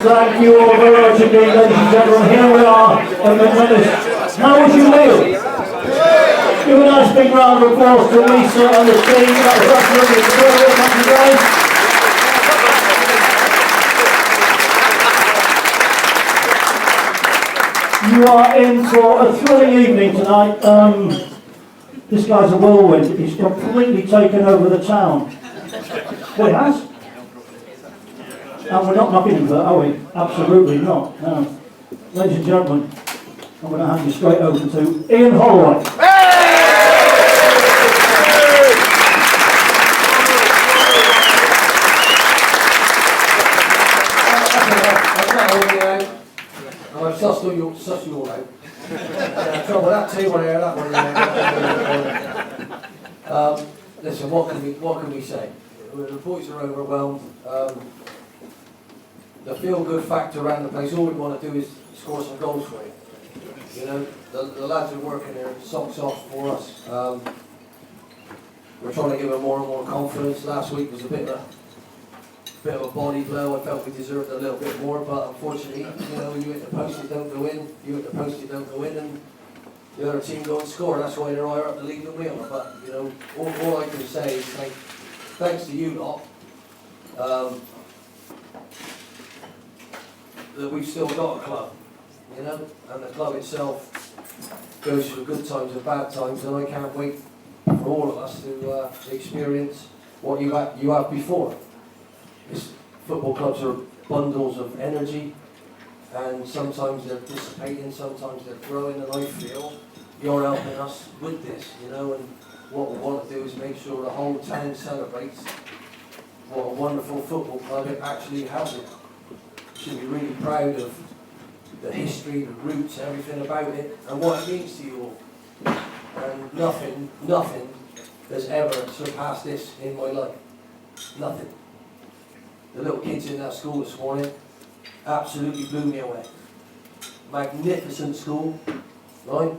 Thank you all very much indeed, ladies and gentlemen. Here we are in the finish. How was your meal? Give a nice big round of applause to Lisa and the team. That was absolutely incredible. Thank you guys. You are in for a thrilling evening tonight. This guy's a whirlwind. He's completely taken over the town. Well, he has. And we're not knocking him for that, are we? Absolutely not. No. Ladies and gentlemen, I'm going to hand you straight over to Ian Holloway. I've sussed you all out. Trouble that too, that one. Listen, what can we say? The boys are overwhelmed. The feel-good factor around the place. All we want to do is score some goals for you. You know, the lads are working their socks off for us. We're trying to give them more and more confidence. Last week was a bit of a body blow. I felt we deserved a little bit more, but unfortunately, you know, you hit the post, you don't go in. You hit the post, you don't go in, and the other team go and score. That's why they're higher up the league than we are. But you know, all I can say is thanks to you lot. That we've still got a club, you know, and the club itself goes through good times and bad times, and I can't wait for all of us to experience what you have before. Football clubs are bundles of energy, and sometimes they're dissipating, sometimes they're growing, and I feel you're helping us with this, you know, and what we want to do is make sure the whole town celebrates what a wonderful football club it actually has. Should be really proud of the history, the roots, everything about it, and what it means to you all. And nothing has ever surpassed this in my life. Nothing. The little kids in that school this morning absolutely blew me away. Magnificent school, right?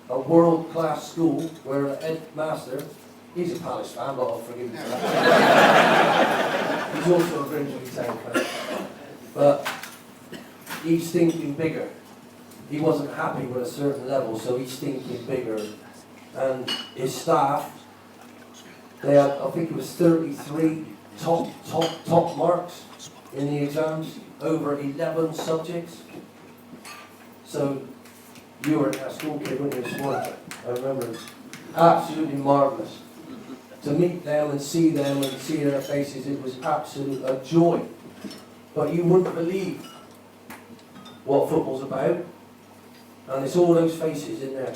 A world-class school where the headmaster, he's a Palace fan, but I'll forgive him for that. He's also a Grimsby Town fan. But he's thinking bigger. He wasn't happy with a certain level, so he's thinking bigger. And his staff, they had, I think it was 33 top marks in the exams, over 11 subjects. So you were a school kid when you were small, I remember. Absolutely marvellous. To meet them and see their faces, it was absolute a joy. But you wouldn't believe what football's about. And it's all those faces in there.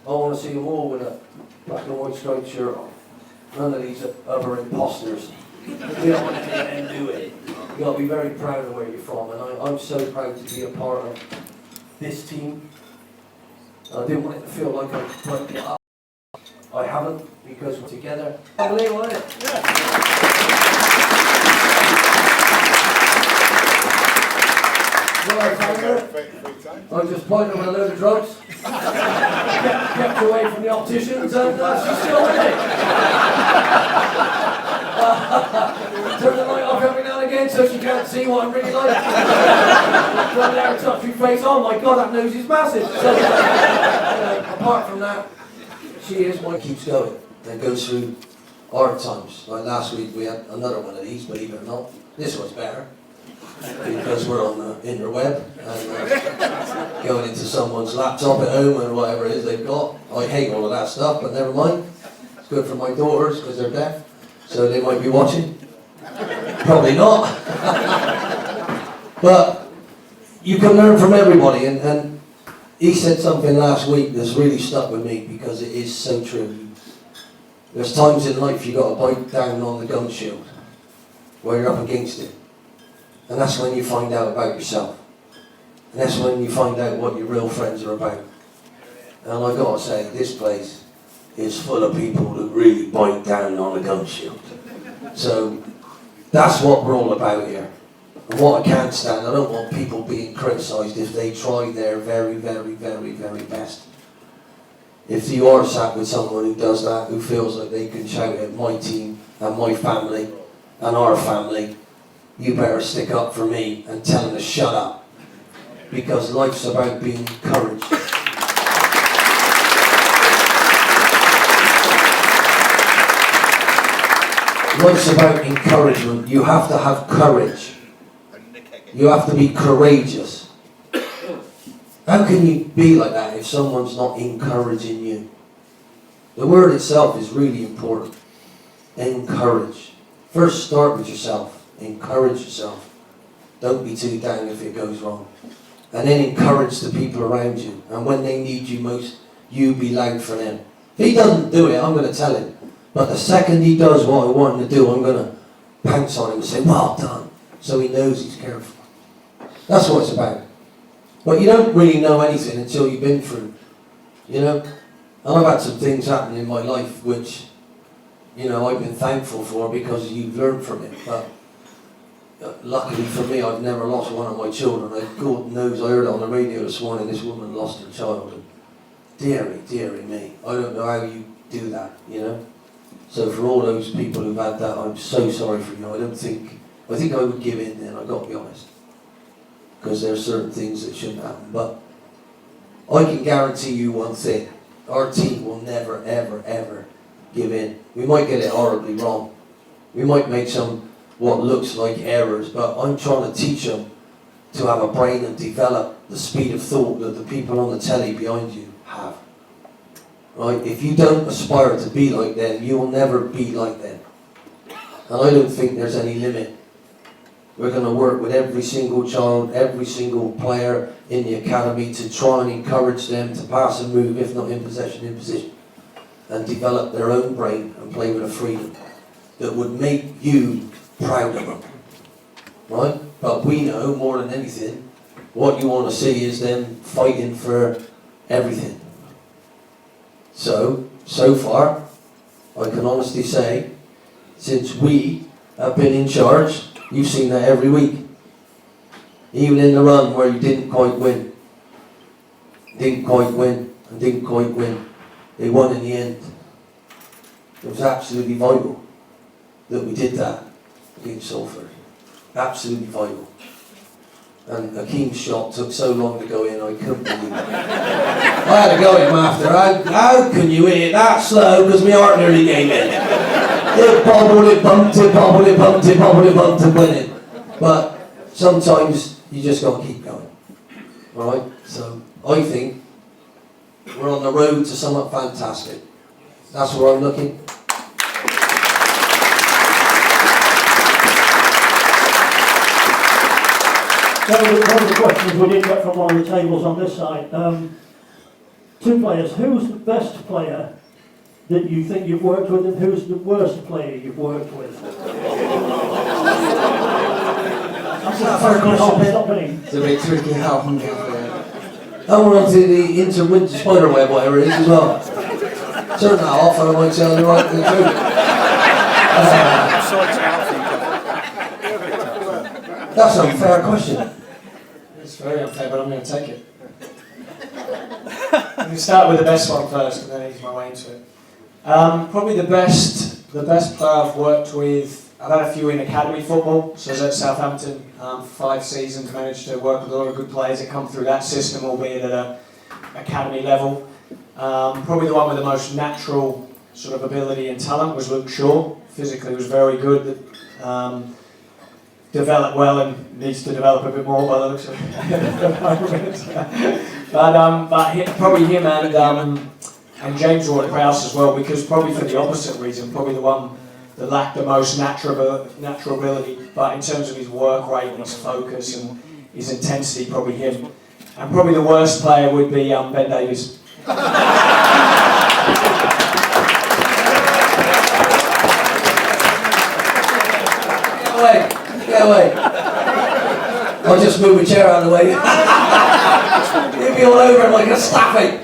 I want to see them all with a black and white striped shirt on. None of these other imposters. We don't want to let them do it. You've got to be very proud of where you're from. And I'm so proud to be a part of this team. I didn't want it to feel like I broke it up. I haven't, because we're together. Unbelievable, isn't it? Yeah. I just pointed with a load of drugs, kept away from the opticians, and she's still with it. Turn the light off every now and again so she can't see what I'm really like. Run there and touch your face, oh my god, that nose is massive. So, apart from that, she is one keeps going and goes through hard times. Like last week we had another one of these, believe it or not. This one's better. Because we're on the interweb and going into someone's laptop at home and whatever it is they've got. I hate all of that stuff, but never mind. It's good for my daughters because they're deaf, so they might be watching. Probably not. But you can learn from everybody, and he said something last week that's really stuck with me because it is so true. There's times in life you got to bite down on the gun shield where you're up against it. And that's when you find out about yourself. And that's when you find out what your real friends are about. And I gotta say, this place is full of people that really bite down on a gun shield. So that's what we're all about here. And what I can't stand, I don't want people being criticised if they try their very, very, very, very best. If you are sat with someone who does that, who feels like they can shout at my team and my family and our family, you better stick up for me and tell him to shut up. Because life's about being encouraged. Life's about encouragement. You have to have courage. You have to be courageous. How can you be like that if someone's not encouraging you? The word itself is really important. Encourage. First start with yourself. Encourage yourself. Don't be too down if it goes wrong. And then encourage the people around you. And when they need you most, you be loud for them. If he doesn't do it, I'm going to tell him. But the second he does what I want him to do, I'm going to pounce on him and say, well done. So he knows he's careful. That's what it's about. But you don't really know anything until you've been through. You know? And I've had some things happen in my life which, you know, I've been thankful for because you've learned from it. But luckily for me, I've never lost one of my children. God knows, I heard on the radio this morning, this woman lost her child. And dearie me. I don't know how you do that, you know? So for all those people who've had that, I'm so sorry for you. I think I would give in then, I've got to be honest. Because there are certain things that shouldn't happen. But I can guarantee you one thing. Our team will never, ever, ever give in. We might get it horribly wrong. We might make some what looks like errors, but I'm trying to teach them to have a brain and develop the speed of thought that the people on the telly behind you have. Right? If you don't aspire to be like them, you will never be like them. And I don't think there's any limit. We're going to work with every single child, every single player in the academy to try and encourage them to pass and move, if not in possession, in position. And develop their own brain and play with a freedom that would make you proud of them. Right? But we know, more than anything, what you want to see is them fighting for everything. So far, I can honestly say, since we have been in charge, you've seen that every week. Even in the run where you didn't quite win. Didn't quite win, and didn't quite win. They won in the end. It was absolutely vital that we did that against Salford. Absolutely vital. And Hakeem's shot took so long to go in, I couldn't believe it. I had to go at him after. How can you hit it that slow? Because my heart nearly gave in. It bobbled, it bumped, it bobbled, it bumped, it bobbled, it bumped, and went in. But sometimes you just got to keep going. Alright? So I think we're on the road to something fantastic. That's where I'm looking. So one of the questions we did get from one of the tables on this side. Two players. Who's the best player that you think you've worked with, and who's the worst player you've worked with? That's a fair question. It's a bit tricky how I'm we're on to the inter-winter spiderweb, whatever it is, as well. Turn that off and I might tell you right thing too. That's an unfair question. It's very unfair, but I'm going to take it. I'm going to start with the best one first, and then ease my way into it. Probably the best player I've worked with. I've had a few in academy football, so I was at Southampton for 5 seasons, managed to work with a lot of good players that come through that system, albeit at an academy level. Probably the one with the most natural sort of ability and talent was Luke Shaw. Physically was very good, developed well and needs to develop a bit more by the looks of it. But probably him and James Ward-Prowse as well, because probably for the opposite reason, probably the one that lacked the most natural ability, but in terms of his work rate and his focus and his intensity, probably him. And probably the worst player would be Ben Davies. Get away. I'll just move my chair out of the way. You'll be all over him like a staffy.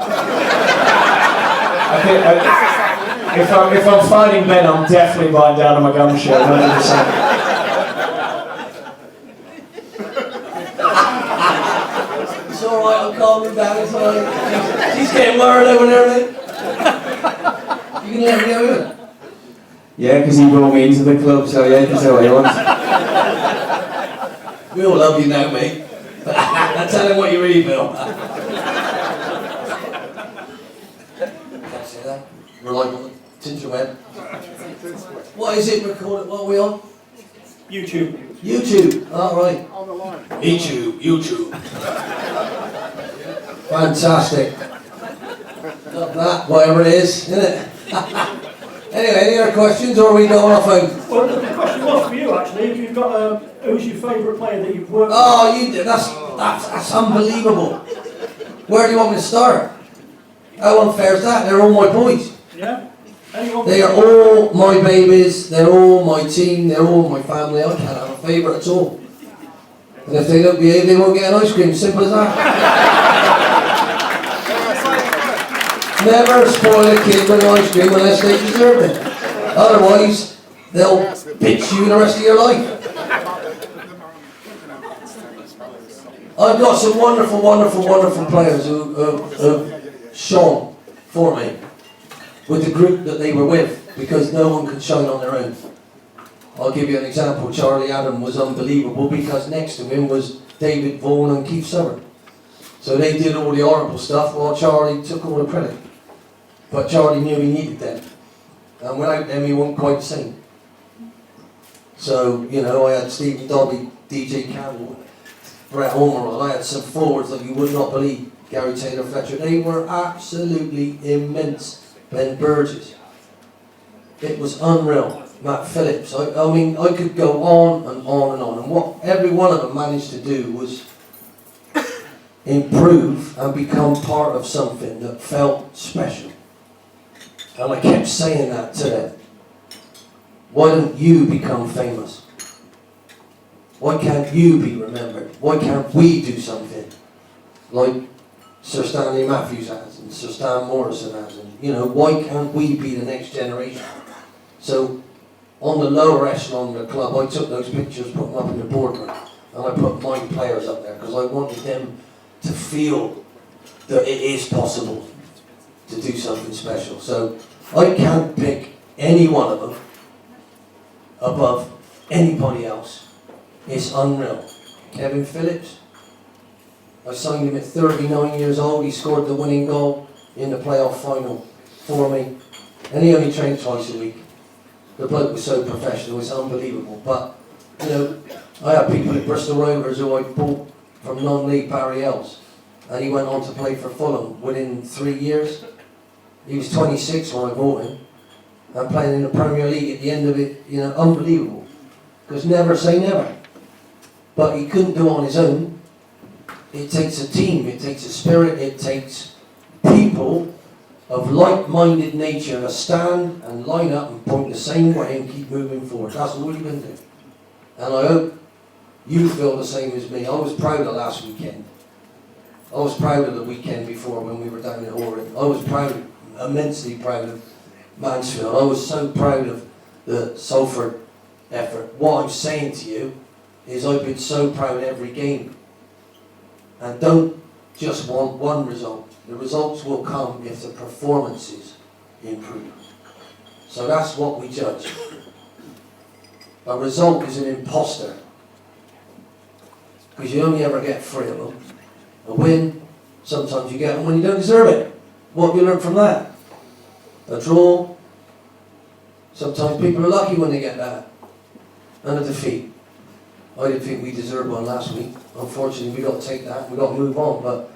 If I'm fighting Ben, I'm definitely biting down on my gum shirt, 100%. It's alright, I'll calm him down, it's alright. She's getting worried over there, mate. You can let me go with it. Yeah, because he brought me into the club, so yeah, that's what he wants. We all love you now, mate. Tell him what you really feel. Can't say that. We're like on the Tinterweb. What is it we're calling? What are we on? YouTube. YouTube. All right. On the line. YouTube. Fantastic. Love that, whatever it is, isn't it? Anyway, any other questions, or are we going off home? Well, the question was for you actually. If you've got who's your favourite player that you've worked with? Oh, you did. That's unbelievable. Where do you want me to start? How unfair is that? They're all my boys. Yeah. Anyone? They are all my babies. They're all my team. They're all my family. I can't have a favourite at all. And if they don't behave, they won't get an ice cream. Simple as that. Never spoil a kid with an ice cream unless they deserve it. Otherwise, they'll bitch you the rest of your life. I've got some wonderful players who shone for me with the group that they were with, because no one could shine on their own. I'll give you an example. Charlie Adam was unbelievable because next to him was David Vaughan and Keith Summer. So they did all the horrible stuff while Charlie took all the credit. But Charlie knew he needed them. And without them he wasn't quite the same. So, you know, I had Stephen Dobby, DJ Campbell, Brett Homerall. I had some forwards that you would not believe. Gary Taylor Fletcher. They were absolutely immense. Ben Burgess. It was unreal. Matt Phillips. I mean, I could go on and on and on. And what every one of them managed to do was improve and become part of something that felt special. And I kept saying that to them. Why don't you become famous? Why can't you be remembered? Why can't we do something like Sir Stanley Matthews has and Sir Stan Morrison has? And, you know, why can't we be the next generation? So on the lower echelon of the club, I took those pictures, put them up in the boardroom, and I put my players up there because I wanted them to feel that it is possible to do something special. So I can't pick any one of them above anybody else. It's unreal. Kevin Phillips, I signed him at 39 years old. He scored the winning goal in the playoff final for me, and he only trained twice a week. The bloke was so professional, it's unbelievable. But, you know, I had people at Bristol Rovers who I bought from non-league Barry Ells, and he went on to play for Fulham within 3 years. He was 26 when I bought him, and playing in the Premier League at the end of it, you know, unbelievable. Because never say never. But he couldn't do it on his own. It takes a team, it takes a spirit, it takes people of like-minded nature to stand and line up and point the same way and keep moving forward. That's all you can do. And I hope you feel the same as me. I was proud of last weekend. I was proud of the weekend before when we were down in Orient. I was proud, immensely proud of Mansfield. I was so proud of the Salford effort. What I'm saying to you is I've been so proud every game. And don't just want one result. The results will come if the performances improve. So that's what we judge. A result is an imposter. Because you only ever get 3 of them. A win, sometimes you get them when you don't deserve it. What have you learned from that? A draw, sometimes people are lucky when they get that. And a defeat. I didn't think we deserved one last week. Unfortunately, we got to take that. We got to move on. But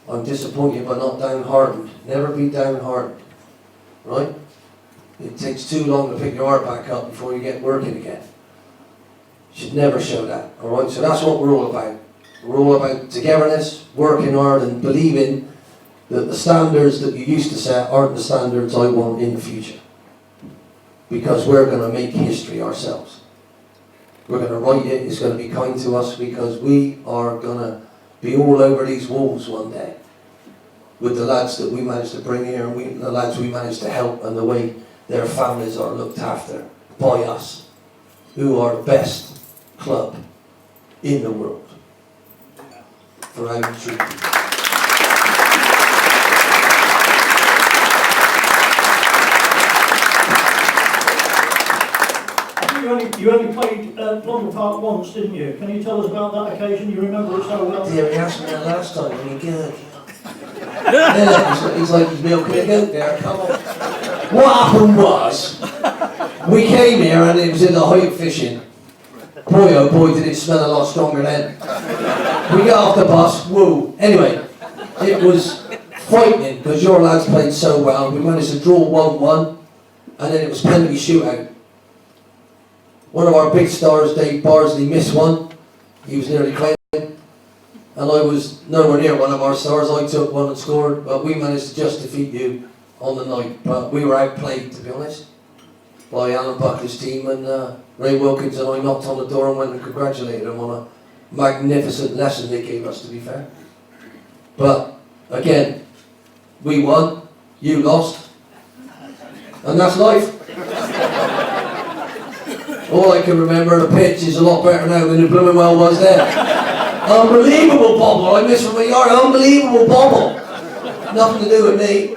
I'm disappointed, but not downhearted. Never be downhearted, right? It takes too long to pick your heart back up before you get working again. Should never show that, all right? So that's what we're all about. We're all about togetherness, working hard, and believing that the standards that you used to set aren't the standards I want in the future. Because we're going to make history ourselves. We're going to write it. It's going to be kind to us because we are going to be all over these walls one day with the lads that we managed to bring here and the lads we managed to help and the way their families are looked after by us, who are the best club in the world for how we treat them. I think you only You only played Plumber Park once, didn't you? Can you tell us about that occasion? You remember it so well? Yeah, he asked me that last time when he good. Yeah, he's like he's milking a goat there, come on. What happened was, we came here and it was in the height fishing. Boy oh boy did it smell a lot stronger then. We got off the bus, woo. Anyway, it was frightening because your lads played so well. We managed to draw 1-1 and then it was penalty shootout. One of our big stars, Dave Barsley, missed one. He was nearly playing. And I was nowhere near one of our stars. I took one and scored, but we managed to just defeat you on the night. But we were outplayed, to be honest, by Alan Buckley's team, and Ray Wilkins and I knocked on the door and went and congratulated them on a magnificent lesson they gave us, to be fair. But again, we won, you lost, and that's life. All I can remember, the pitch is a lot better now than the blooming well was then. Unbelievable bobble, I miss from my yard, unbelievable bobble. Nothing to do with me.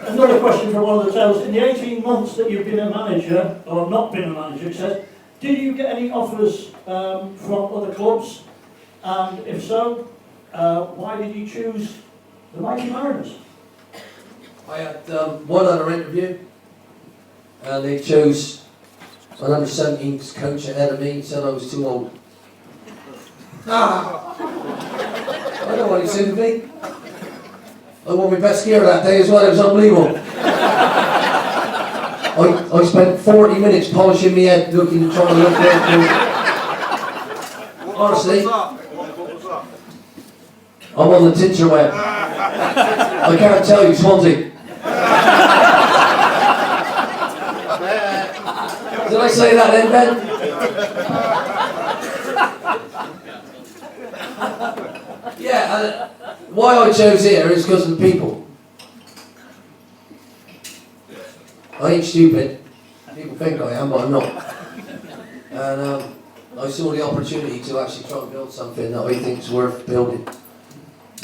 Another question from one of the tails. In the 18 months that you've been a manager, or not been a manager, it says, did you get any offers from other clubs? And if so, why did you choose the Mighty Mariners? I had one other interview, and they chose an under-17s coach ahead of me. He said I was too old. I don't want any sympathy. I wore my best gear that day as well, it was unbelievable. I spent 40 minutes polishing my head, trying to look good. Honestly, I'm on the tincture web. I can't tell you, Swansea. Did I say that then, Ben? Yeah, and why I chose here is because of the people. I ain't stupid. People think I am, but I'm not. And I saw the opportunity to actually try and build something that I think is worth building,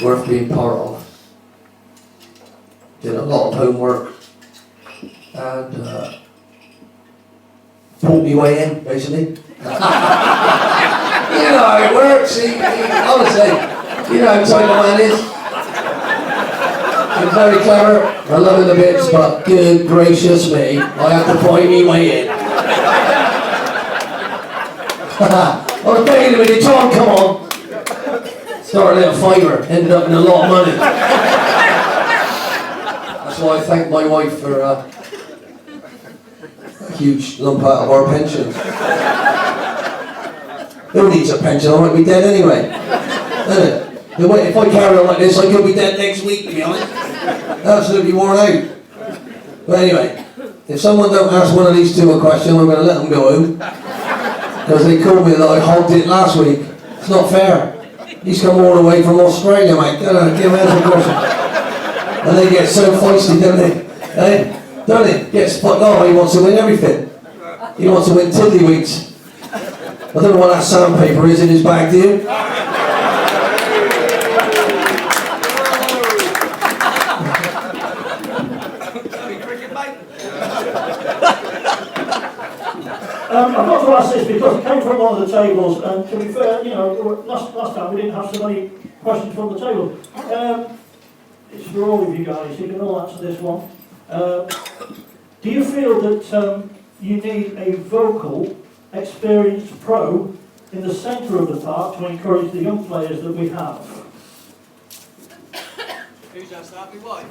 worth being part of. Did a lot of homework and pulled me way in, basically. You know how it works. Honestly, you know how tight the man is. He's very clever. I love him a bit, but good gracious me, I have to find me way in. I was begging him, he John, come on. Started a little fiver, ended up in a lot of money. That's why I thank my wife for a huge lump out of our pensions. Who needs a pension? I might be dead anyway. If I carry on like this, I could be dead next week, to be honest. Absolutely worn out. But anyway, if someone don't ask one of these two a question, I'm going to let them go home. Because they called me that I hogged it last week. It's not fair. He's come all the way from Australia, mate. Give him a question. And they get so feisty, don't they? Eh? Don't he? Gets fucked off, he wants to win everything. He wants to win tiddlywinks. I don't know what that sandpaper is in his bag, do you? I've got to ask this because it came from one of the tables, and to be fair, you know, last time we didn't have so many questions from the table. It's for all of you guys, you can all answer this one. Do you feel that you need a vocal, experienced pro in the centre of the park to encourage the young players that we have? Who's going to start me? Why?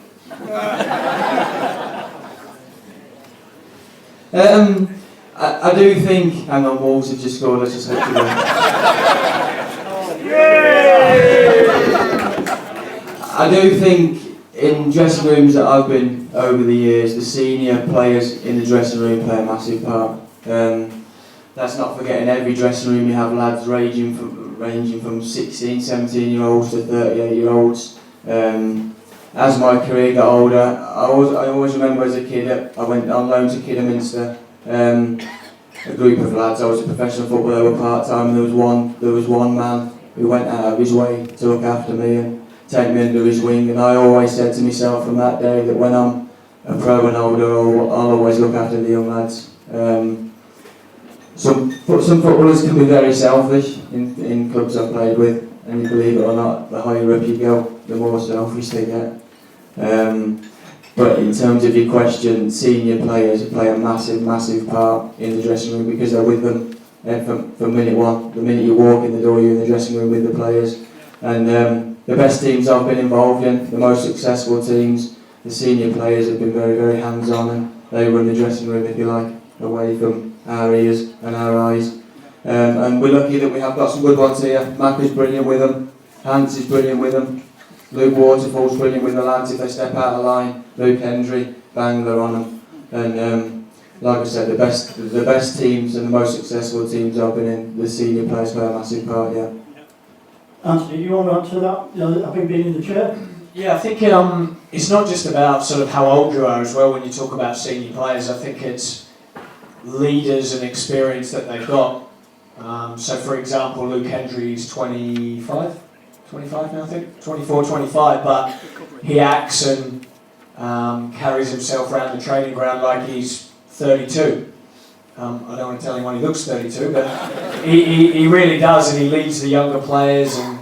I do think, hang on, Wolves have just scored, let's just let you go. I do think in dressing rooms that I've been over the years, the senior players in the dressing room play a massive part. Let's not forget, in every dressing room you have lads ranging from 16, 17 year olds to 38 year olds. As my career got older, I always remember as a kid, I went on loan to Kidderminster. A group of lads, I was a professional footballer, they were part-time, there was one man who went out of his way to look after me and take me under his wing, and I always said to myself from that day that when I'm a pro and older, I'll always look after the young lads. Some footballers can be very selfish in clubs I've played with, and you believe it or not, the higher up you go, the more selfish they get. But in terms of your question, senior players play a massive part in the dressing room because they're with them from minute one. The minute you walk in the door, you're in the dressing room with the players. And the best teams I've been involved in, the most successful teams, the senior players have been very hands-on, and they run the dressing room, if you like, away from our ears and our eyes. And we're lucky that we have got some good ones here. Mac is brilliant with them, Hans is brilliant with them, Luke Waterfall's brilliant with the lads if they step out of line, Luke Hendry, bang, they're on them. And like I said, the best teams and the most successful teams I've been in, the senior players play a massive part, yeah. Anthony, do you want to answer that, having been in the chair? Yeah, I think it's not just about sort of how old you are as well when you talk about senior players. I think it's leaders and experience that they've got. So for example, Luke Hendry's 25 now, I think, 24, 25, but he acts and carries himself around the training ground like he's 32. I don't want to tell anyone he looks 32, but he really does, and he leads the younger players. And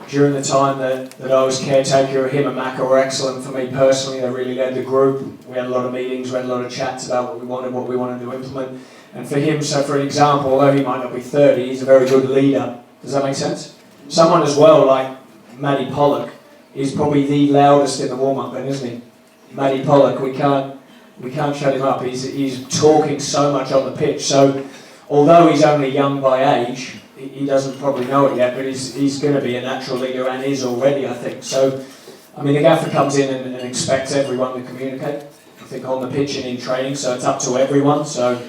during the time that I was caretaker, him and Macca were excellent for me personally. They really led the group. We had a lot of meetings, we had a lot of chats about what we wanted to implement. And for him, so for an example, although he might not be 30, he's a very good leader. Does that make sense? Someone as well like Matty Pollock is probably the loudest in the warm-up, isn't he? Matty Pollock, we can't shut him up. He's talking so much on the pitch. So although he's only young by age, he doesn't probably know it yet, but he's going to be a natural leader and is already, I think. So, I mean, the gaffer comes in and expects everyone to communicate, I think, on the pitch and in training, so it's up to everyone. So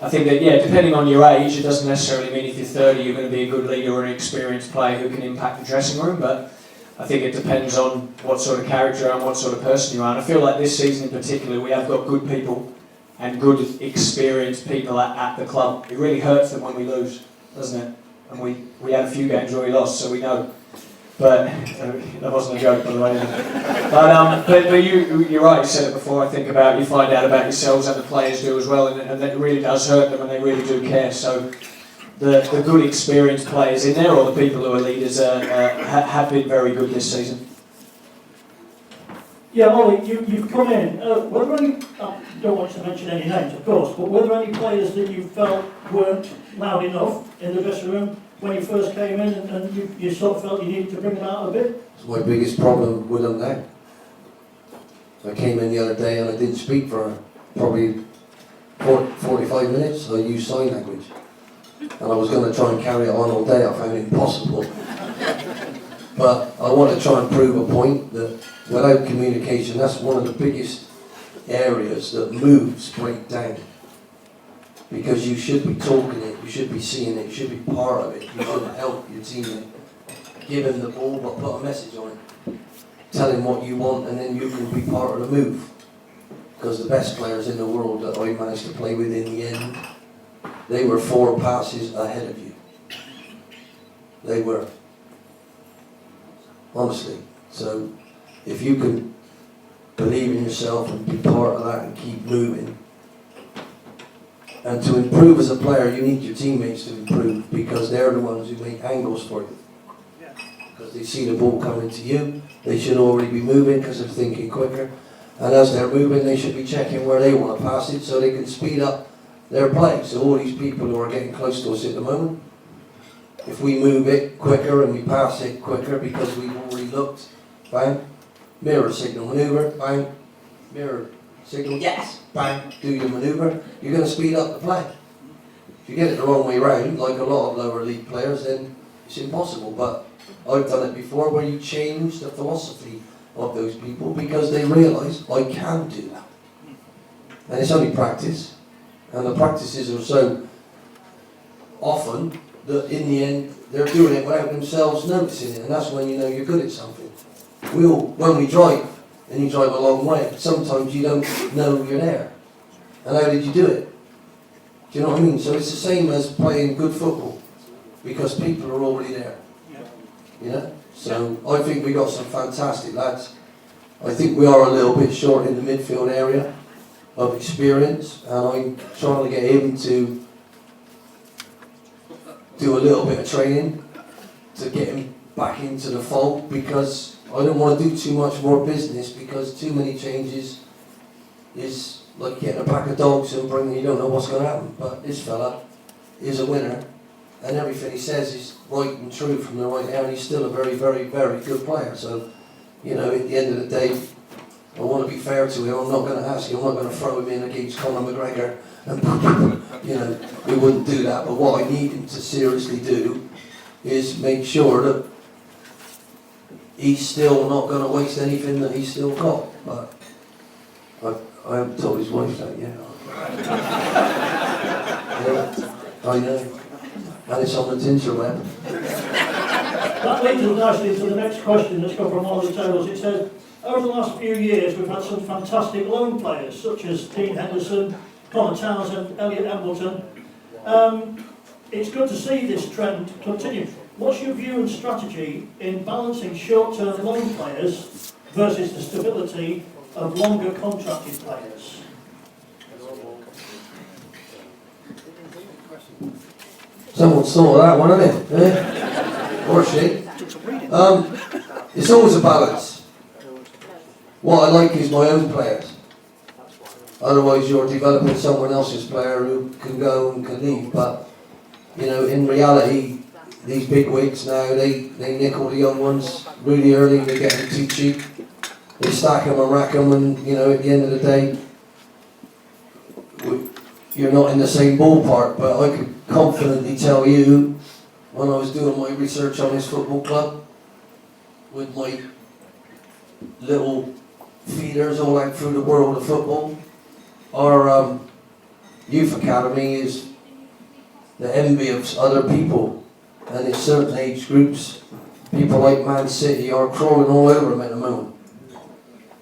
I think that, yeah, depending on your age, it doesn't necessarily mean if you're 30 you're going to be a good leader or an experienced player who can impact the dressing room, but I think it depends on what sort of character and what sort of person you are. And I feel like this season in particular, we have got good people and good experienced people at the club. It really hurts them when we lose, doesn't it? And we had a few games where we lost, so we know. But that wasn't a joke, by the way. But you're right. You said it before. I think about you find out about yourselves, and the players do as well, and it really does hurt them, and they really do care. So the good experienced players in there, or the people who are leaders, have been very good this season. Yeah, Ollie, you've come in. Were there any, I don't want to mention any names, of course, but were there any players that you felt weren't loud enough in the dressing room when you first came in, and you sort of felt you needed to bring them out a bit? It's my biggest problem with them now. I came in the other day and I didn't speak for probably 45 minutes. I used sign language. And I was going to try and carry it on all day. I found it impossible. But I want to try and prove a point that without communication, that's one of the biggest areas that moves break down. Because you should be talking it, you should be seeing it, you should be part of it, you should help your teammate. Give him the ball, but put a message on it. Tell him what you want, and then you can be part of the move. Because the best players in the world that I managed to play with in the end, they were 4 passes ahead of you. They were. Honestly. So, if you can believe in yourself and be part of that and keep moving. And to improve as a player, you need your teammates to improve, because they're the ones who make angles for you. Because they see the ball coming to you, they should already be moving because they're thinking quicker. And as they're moving, they should be checking where they want to pass it so they can speed up their play. So all these people who are getting close to us at the moment, if we move it quicker and we pass it quicker because we've already looked, bang, mirror signal maneuver, bang, mirror signal, yes, bang, do your maneuver, you're going to speed up the play. If you get it the wrong way round, like a lot of lower league players, then it's impossible. But I've done it before where you change the philosophy of those people because they realise I can do that. And it's only practice. And the practices are so often that in the end they're doing it without themselves noticing it, and that's when you know you're good at something. When we drive, and you drive a long way, sometimes you don't know you're there. And how did you do it? Do you know what I mean? So it's the same as playing good football, because people are already there. You know? So I think we got some fantastic lads. I think we are a little bit short in the midfield area of experience, and I'm trying to get him to do a little bit of training to get him back into the fold, because I don't want to do too much more business, because too many changes is like getting a pack of dogs and bringing, you don't know what's going to happen. But this fella is a winner, and everything he says is right and true from the right there, and he's still a very, very, very good player. So, you know, at the end of the day, I want to be fair to him. I'm not going to ask him, I'm not going to throw him in against Conor McGregor, and, you know, we wouldn't do that. But what I need him to seriously do is make sure that he's still not going to waste anything that he's still got. But I haven't told his wife that yet. Yeah, I know. And it's on the Tinterweb. That leads us nicely into the next question that's come from one of the tables. It says, over the last few years we've had some fantastic loan players, such as Dean Henderson, Connor Townsend, Elliot Embleton. It's good to see this trend continue. What's your view and strategy in balancing short-term loan players versus the stability of longer contracted players? Someone's thought of that one, hasn't it? Eh? Or she. It's always a balance. What I like is my own players. Otherwise you're developing someone else's player who can go and can leave. But, you know, in reality, these big wigs now, they nick all the young ones really early, they get them too cheap. They stack them and rack them, and, you know, at the end of the day, you're not in the same ballpark. But I could confidently tell you, when I was doing my research on this football club, with my little feeders all out through the world of football, our youth academy is the envy of other people, and in certain age groups, people like Man City are crawling all over them at the moment.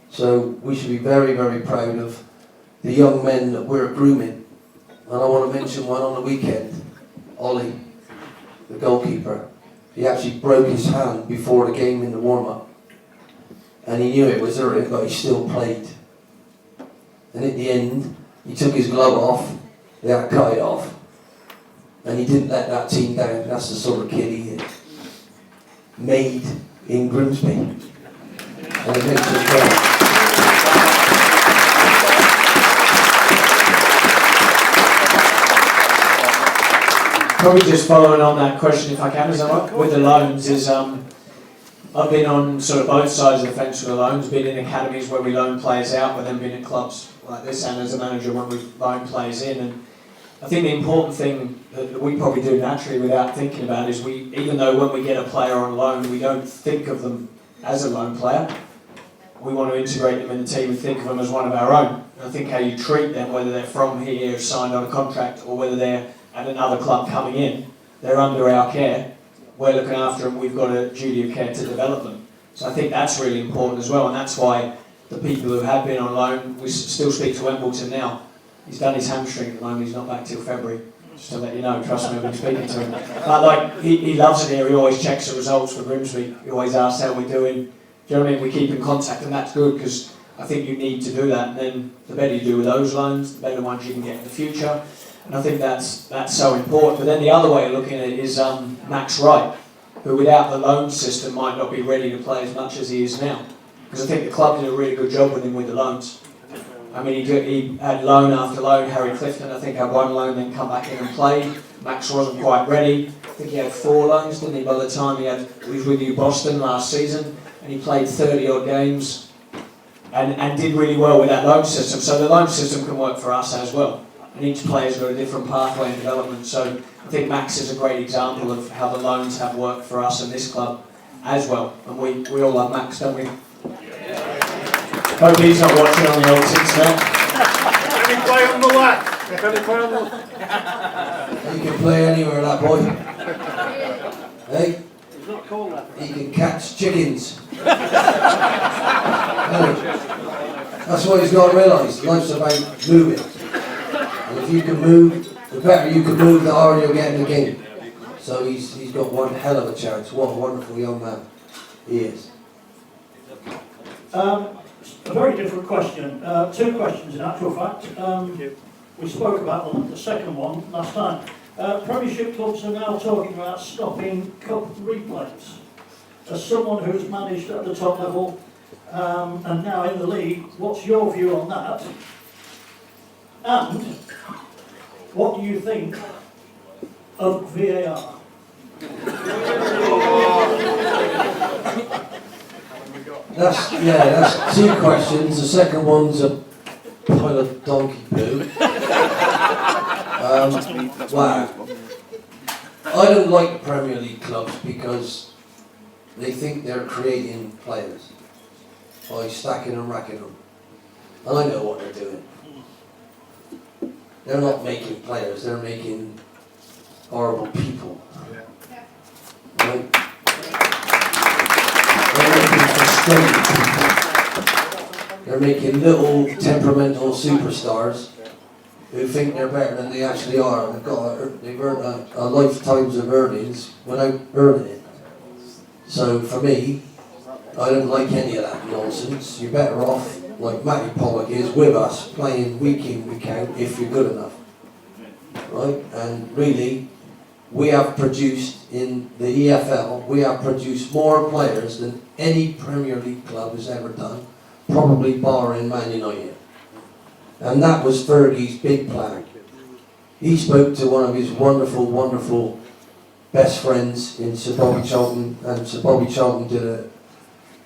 So we should be very, very proud of the young men that we're grooming. And I want to mention one on the weekend, Ollie, the goalkeeper. He actually broke his hand before the game in the warm-up. And he knew it was hurting, but he still played. And at the end, he took his glove off, they had to cut it off, and he didn't let that team down. That's the sort of kid he is. Made in Grimsby. And it makes us proud. Probably just following on that question, if I can, is that right? With the loans, is I've been on sort of both sides of the fence with the loans, been in academies where we loan players out, but then been in clubs like this, and as a manager when we loan players in. And I think the important thing that we probably do naturally without thinking about is even though when we get a player on loan, we don't think of them as a loan player. We want to integrate them in the team and think of them as one of our own. And I think how you treat them, whether they're from here, signed on a contract, or whether they're at another club coming in, they're under our care, we're looking after them, we've got a duty of care to develop them. So I think that's really important as well, and that's why the people who have been on loan, we still speak to Embleton now. He's done his hamstring at the moment, he's not back till February, just to let you know, trust me, I've been speaking to him. But like, he loves it here, he always checks the results for Grimsby, he always asks how we're doing. Do you know what I mean? We keep in contact, and that's good, because I think you need to do that, and then the better you do with those loans, the better ones you can get in the future. And I think that's so important. But then the other way of looking at it is Max Wright, who without the loan system might not be ready to play as much as he is now. Because I think the club did a really good job with him with the loans. I mean, he had loan after loan. Harry Clifton, I think, had one loan, then come back in and played. Max wasn't quite ready. I think he had 4 loans, didn't he, by the time he was with you Boston last season. And he played 30-odd games and did really well with that loan system. So the loan system can work for us as well. And each player's got a different pathway in development. So I think Max is a great example of how the loans have worked for us in this club as well. And we all love Max, don't we? Hope he's not watching on the old internet. Can he play on the left? Can he play on the left? He can play anywhere, that boy. Hey? He's not called that. He can catch chickens. Hey, that's what he's got to realise. Life's about moving. And if you can move, the better you can move, the harder you'll get in the game. So he's got one hell of a chance. What a wonderful young man he is. A very different question. Two questions in actual fact. We spoke about the second one last time. Premiership clubs are now talking about stopping cup replays. As someone who's managed at the top level and now in the league, what's your view on that? And what do you think of VAR? That's two questions. The second one's a pile of donkey poo. Wow. I don't like the Premier League clubs because they think they're creating players by stacking and racking them. And I know what they're doing. They're not making players, they're making horrible people. Right? They're making frustrated people. They're making little temperamental superstars who think they're better than they actually are. They've earned a lifetimes of earnings without earning it. So for me, I don't like any of that nonsense. You're better off, like Matty Pollock is, with us, playing week in, week out, if you're good enough. Right? And really, we have produced, in the EFL, we have produced more players than any Premier League club has ever done, probably barring Man United. And that was Fergie's big plan. He spoke to one of his wonderful, wonderful best friends in Sir Bobby Charlton, and Sir Bobby Charlton did a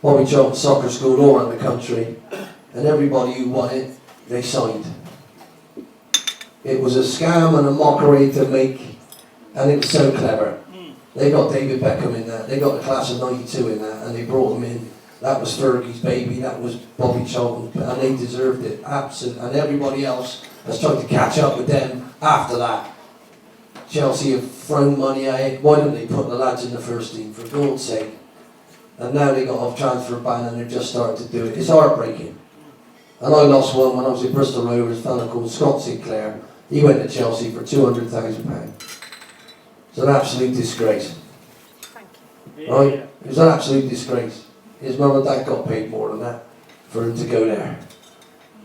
Bobby Charlton soccer school all around the country, and everybody who won it, they signed. It was a scam and a mockery to make, and it was so clever. They got David Beckham in that, they got the class of '92 in that, and they brought him in. That was Fergie's baby, that was Bobby Charlton, and they deserved it, absolutely. And everybody else has tried to catch up with them after that. Chelsea have thrown money at it. Why don't they put the lads in the first team, for God's sake? And now they got off transfer ban and they're just starting to do it. It's heartbreaking. And I lost one when I was at Bristol Rovers, a fellow called Scott Sinclair. He went to Chelsea for £200,000. It's an absolute disgrace. Right? It was an absolute disgrace. His mum and dad got paid more than that for him to go there.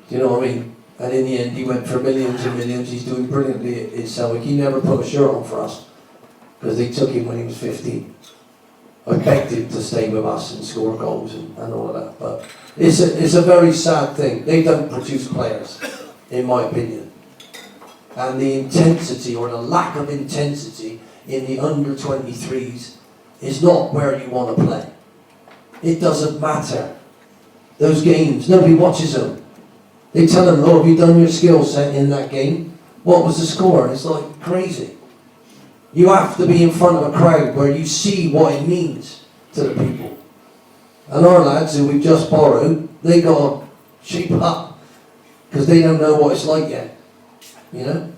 Do you know what I mean? And in the end, he went for millions and millions. He's doing brilliantly at Selwick. He never put a shirt on for us because they took him when he was 15. I begged him to stay with us and score goals and all of that. But it's a very sad thing. They don't produce players, in my opinion. And the intensity or the lack of intensity in the under-23s is not where you want to play. It doesn't matter. Those games, nobody watches them. They tell them, oh, have you done your skill set in that game? What was the score? It's like crazy. You have to be in front of a crowd where you see what it means to the people. And our lads who we've just borrowed, they got to shape up because they don't know what it's like yet. You know?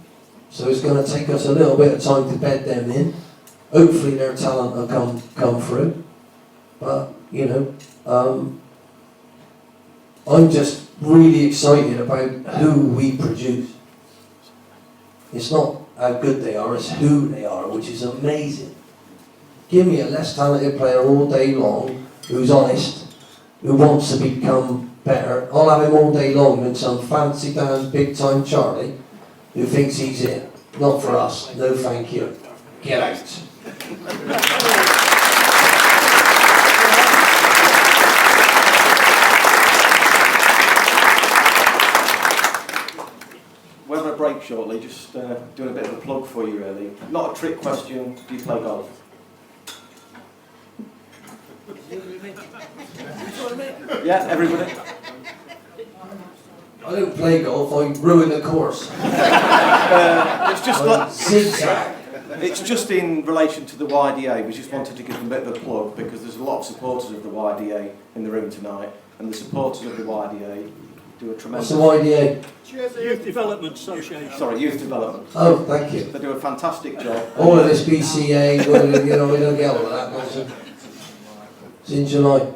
So it's going to take us a little bit of time to bed them in. Hopefully their talent will come through. But, you know, I'm just really excited about who we produce. It's not how good they are, it's who they are, which is amazing. Give me a less talented player all day long, who's honest, who wants to become better. I'll have him all day long than some fancy Dan big time Charlie who thinks he's it. Not for us, no thank you. Get out. We're having a break shortly, just doing a bit of a plug for you really. Not a trick question, do you play golf? Yeah, everybody? I don't play golf, I ruin the course. It's just like, Zigzag. it's just in relation to the YDA. We just wanted to give them a bit of a plug because there's a lot of supporters of the YDA in the room tonight, and the supporters of the YDA do a tremendous... What's the YDA? Youth Development Association. Sorry, Youth Development. Oh, thank you. They do a fantastic job. All of this BCA, well, you know, we don't get all of that nonsense. It's in July.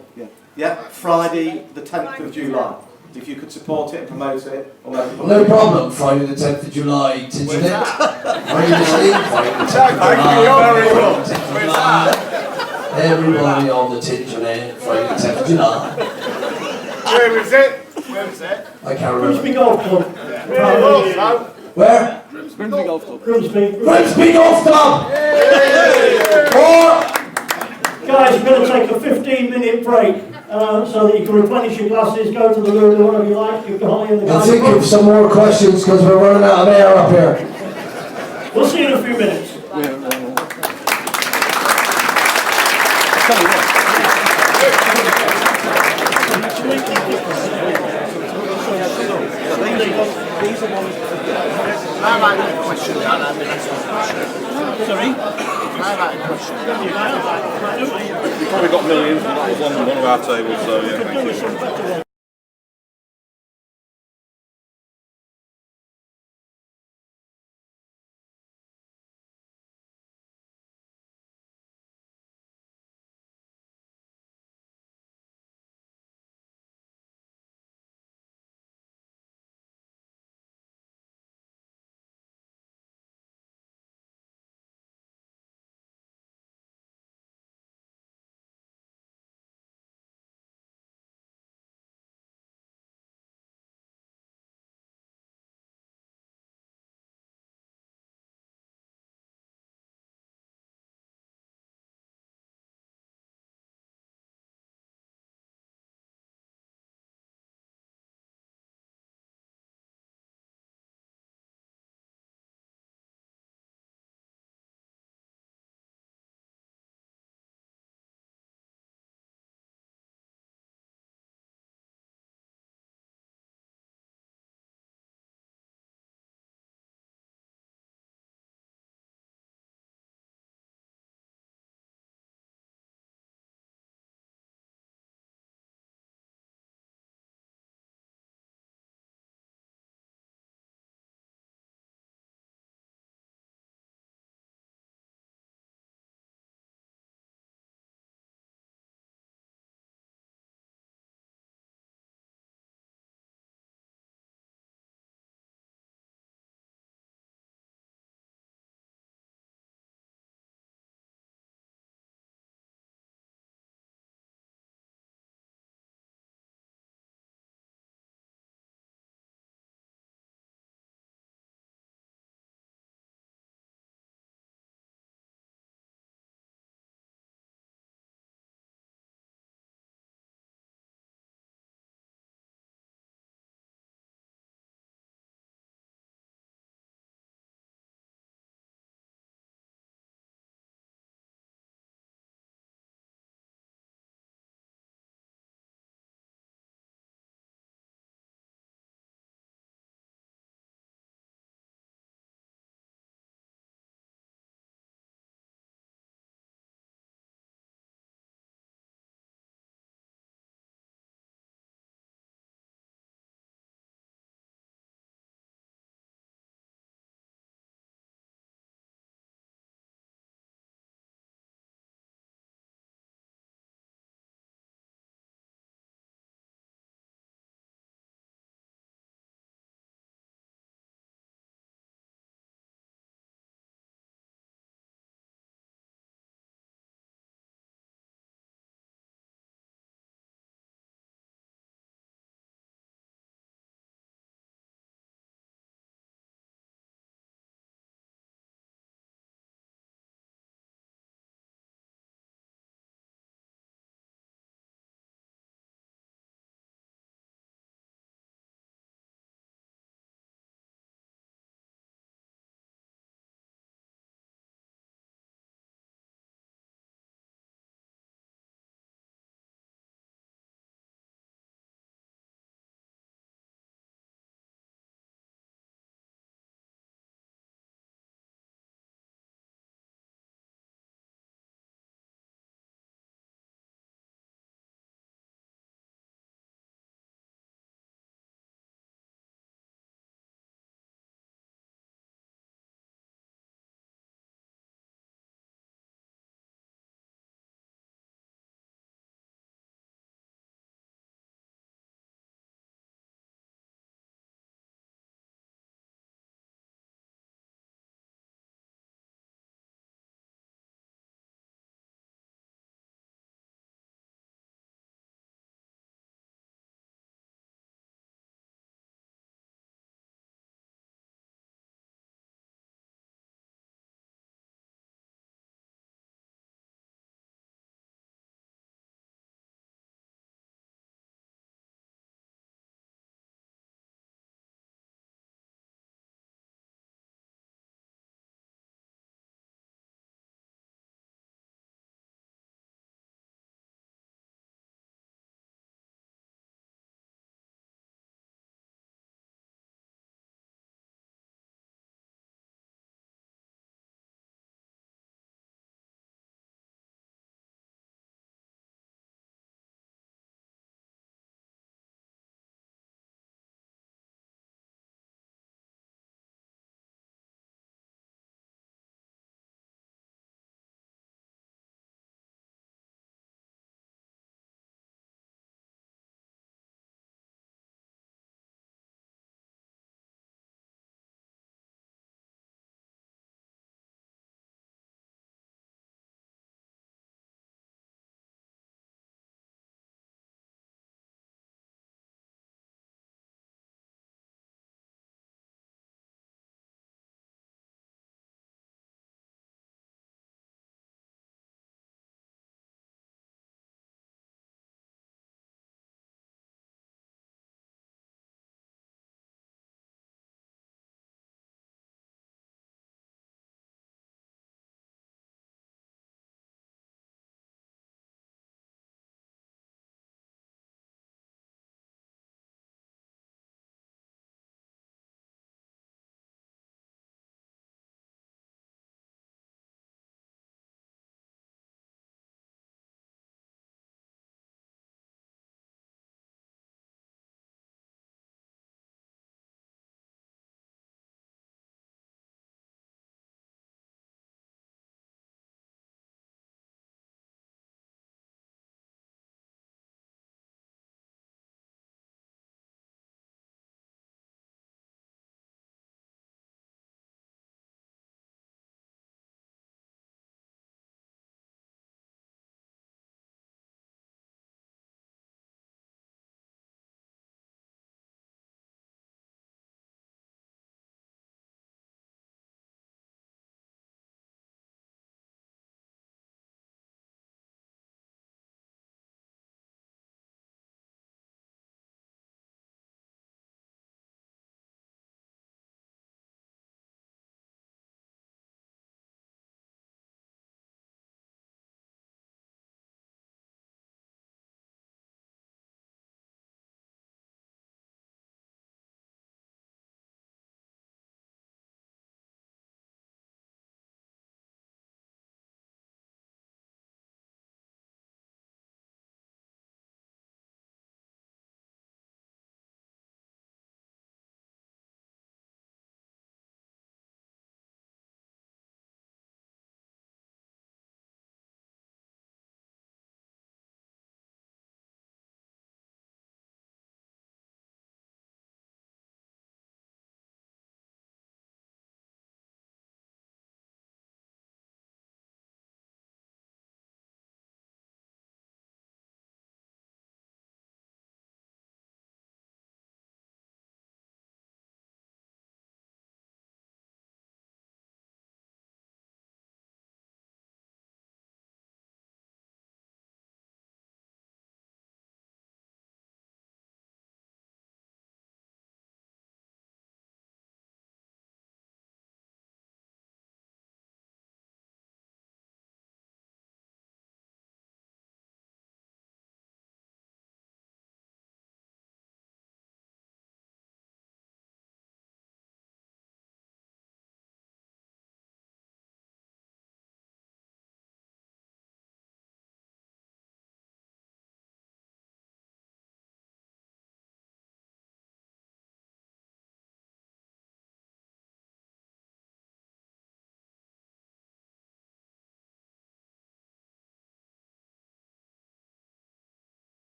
Yeah, Friday the 10th of July. If you could support it and promote it. Or No problem, Friday the 10th of July, Tinternet. Friday the 10th, Friday the 10th of July. Everybody on the Tinternet, Friday the 10th of July. Where is it? Where is it? I can't remember. Grimsby Golf Club. Really was, no? Where? Grimsby. Grimsby Golf Club! Or, Guys, we're going to take a 15-minute break so that you can replenish your glasses, go to the loo, whatever you like. You can hide in the I'll guys. think of some more questions because we're running out of air up here. We'll see you in a few minutes. I might have a question, and I've been asked a question. Sorry? I might have a question. We've probably got millions, and that was on one of our tables, so yeah, thank you.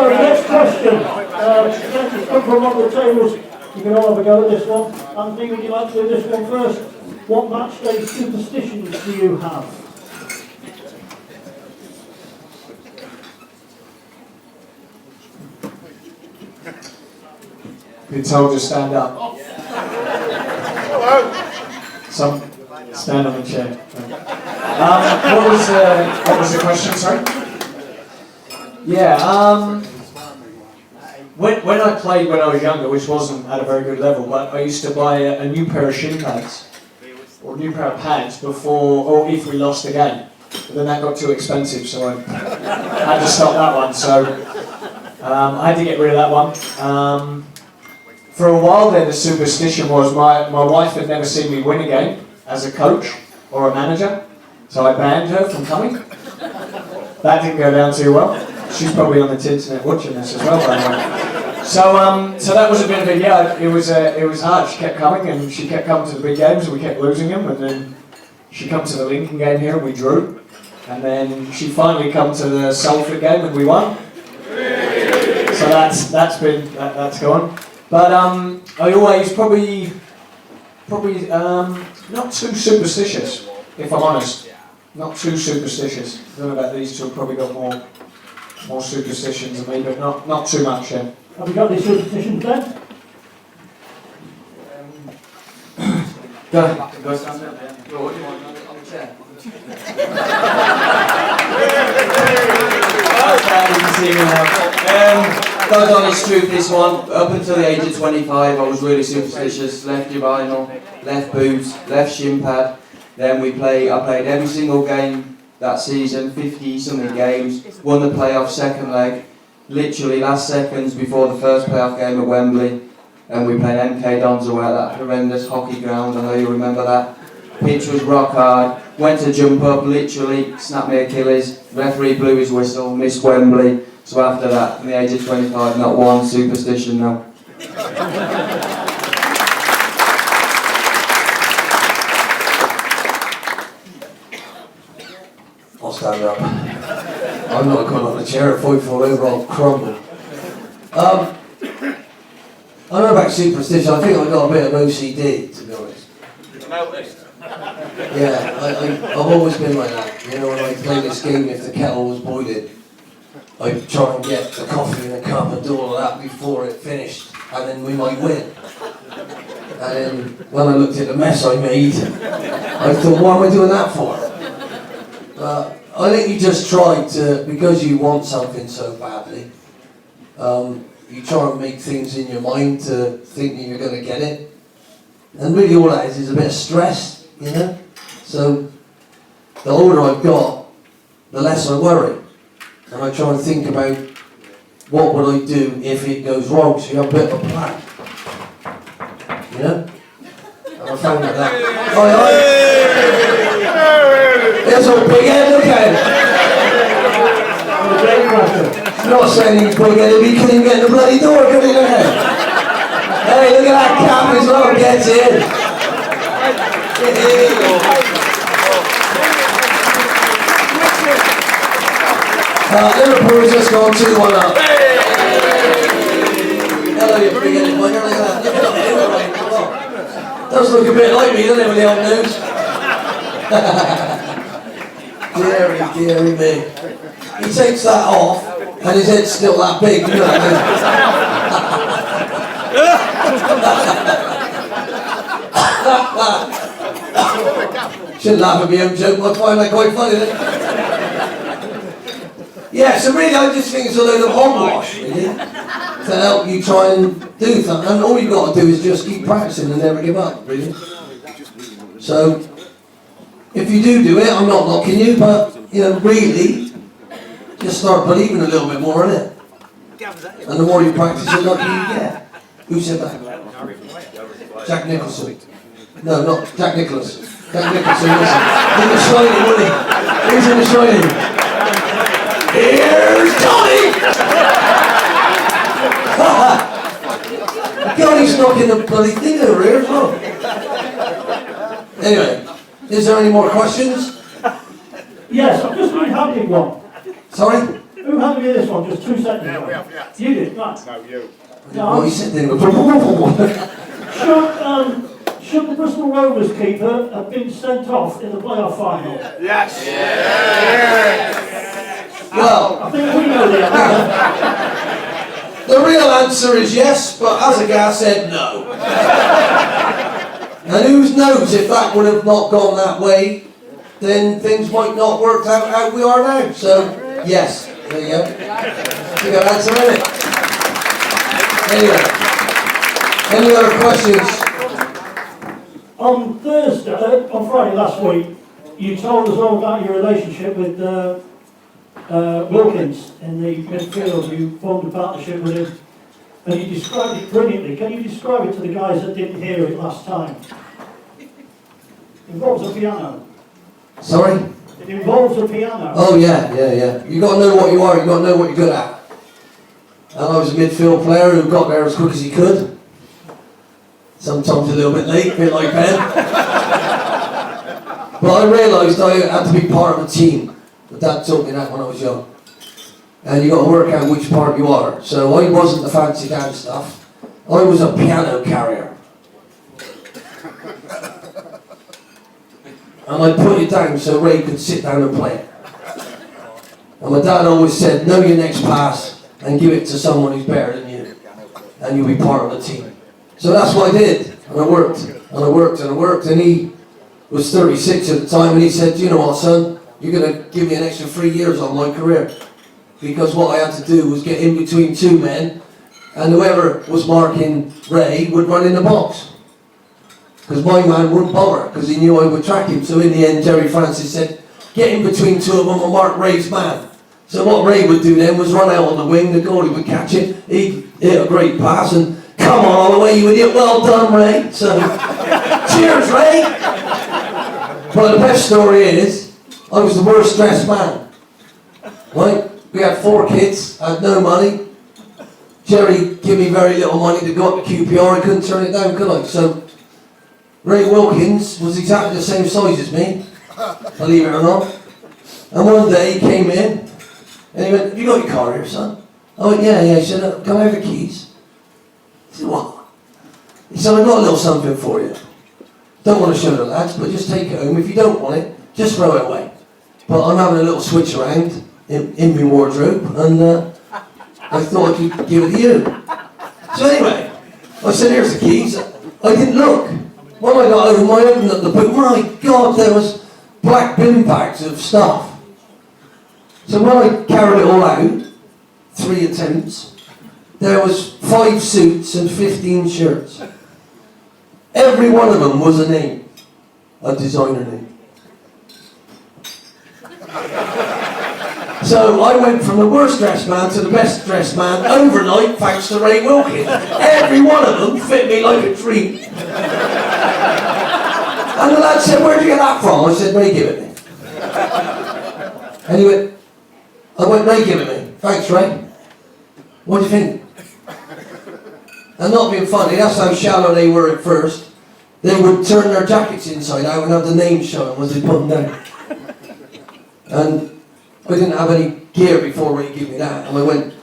So, the next question. Gents, come from one of the tables. You can all have a go at this one. Anthony, would you like to do this one first? What match day superstitions do you have? Been told to stand up. Some stand on the chair. What was the question? Sorry. Yeah. When I played when I was younger, which wasn't at a very good level, but I used to buy a new pair of shin pads or a new pair of pads before, or if we lost the game. But then that got too expensive, so I had to stop that one. So I had to get rid of that one. For a while there, the superstition was my wife had never seen me win a game as a coach or a manager, so I banned her from coming. That didn't go down too well. She's probably on the internet watching this as well, by the way. So that was a bit of it was hard. She kept coming, and she kept coming to the big games, and we kept losing them, and then she come to the Lincoln game here, and we drew. And then she finally come to the Salford game, and we won. So that's gone. But I always probably not too superstitious, if I'm honest. Not too superstitious. I don't know about these two. Probably got more superstitions than me, but not too much. Yeah. Have you got any superstitions then? Go stand there. Go, what do you want on the chair? You can see me now. God's honest truth, this one, up until the age of 25, I was really superstitious. Left urinal, left boot, left shin pad. Then I played every single game that season, 50 something games, won the playoff second leg, literally last seconds before the first playoff game at Wembley, and we played MK Dons away at that horrendous hockey ground. I know you remember that. Pitch was rock hard, went to jump up, literally snapped my Achilles, referee blew his whistle, missed Wembley. So after that, from the age of 25, not one superstition now. I'll stand up. I'm not going on the chair. If I fall over, I'll crumble. I don't know about superstition. I think I've got a bit of OCD, to be honest. Yeah, I've always been like that. You know, when I play this game, if the kettle was boiling, I'd try and get the coffee in a cup and do all that before it finished, and then we might win. And then when I looked at the mess I made, I thought, what am I doing that for? I think you just try to, because you want something so badly, you try and make things in your mind to think that you're going to get it. And really all that is a bit of stress, you know? So the older I've got, the less I worry. And I try and think about what would I do if it goes wrong, so you have a bit of a plan. You know? And I found that. There's a big head, look at him. I'm not saying he's big headed, he couldn't even get in the bloody door, could he? Look at him. Hey, look at that cap as well, gets in. Liverpool just gone 2-1 up. Hello, you big-headed boy. Look at that. Does look a bit like me, doesn't it, with the old nose? Deary me. He takes that off, and his head's still that big, you know. Shouldn't laugh at me own joke, I find that quite funny, isn't it? Yeah, so really I just think it's a load of hogwash, really, to help you try and do something. And all you've got to do is just keep practicing and never give up, really. So, if you do it, I'm not knocking you, but, you know, really, just start believing a little bit more in it. And the more you practice it, the luckier you get. Who said that? Jack Nicholson. No, not Jack Nicholas. Jack Nicholson, listen. In The Shining, wasn't he? Who's in The Shining? Here's Johnny! God, he's knocking the bloody thing over here as well. Anyway, is there any more questions? Yes, I've just been handed one. Sorry? Who handed me this one just 2 seconds Yeah, ago. we have, yeah. You did, right. No, you. What he said then? Should the Bristol Rovers keeper have been sent off in the playoff final? Yes. Well, I think we know the answer. the real answer is yes, but as a guy said no. And who knows if that would have not gone that way, then things might not work out how we are now. So, yes, there you go. It's a good answer, isn't it? Anyway, any other questions? On Friday last week, you told us all about your relationship with Wilkins in the midfield. You formed a partnership with him, and you described it brilliantly. Can you describe it to the guys that didn't hear it last time? It involves a piano. Sorry? It involves a piano. Oh yeah. You got to know what you are, you got to know what you're good at. And I was a midfield player who got there as quick as he could. Sometimes a little bit late, a bit like Ben. But I realised I had to be part of a team. My dad taught me that when I was young. And you got to work out which part you are. So I wasn't the fancy dance stuff. I was a piano carrier. And I put it down so Ray could sit down and play it. And my dad always said, know your next pass and give it to someone who's better than you. And you'll be part of the team. So that's what I did. And I worked, and I worked, and I worked. And he was 36 at the time, and he said, you know what, son? You're going to give me an extra 3 years on my career. Because what I had to do was get in between two men, and whoever was marking Ray would run in the box. Because my man wouldn't bother, because he knew I would track him. So in the end, Jerry Francis said, get in between two of them and mark Ray's man. So what Ray would do then was run out on the wing, the goalie would catch it, he'd hit a great pass, and come on, Holloway, you idiot, well done, Ray. So, cheers, Ray. But the best story is, I was the worst dressed man. Right? We had 4 kids, I had no money. Jerry gave me very little money to go up to QPR, I couldn't turn it down, could I? So, Ray Wilkins was exactly the same size as me, believe it or not. And one day he came in, and he went, have you got your car here, son? I went, yeah. He said, can I have your keys? He said, what? He said, I've got a little something for you. Don't want to show the lads, but just take it home. If you don't want it, just throw it away. But I'm having a little switch around in my wardrobe, and I thought I could give it to you. So anyway, I said, here's the keys. I didn't look. When I got home, I opened up the book. My God, there was black bin bags of stuff. So when I carried it all out, 3 attempts, there was 5 suits and 15 shirts. Every one of them was a name, a designer name. So I went from the worst dressed man to the best dressed man overnight thanks to Ray Wilkins. Every one of them fit me like a treat. And the lad said, where'd you get that from? I said, Ray, give it me. And he went, Ray, give it me. Thanks, Ray. What do you think? And not being funny, that's how shallow they were at first. They would turn their jackets inside out and have the names showing as they put them down. And I didn't have any gear before Ray gave me that. And I went,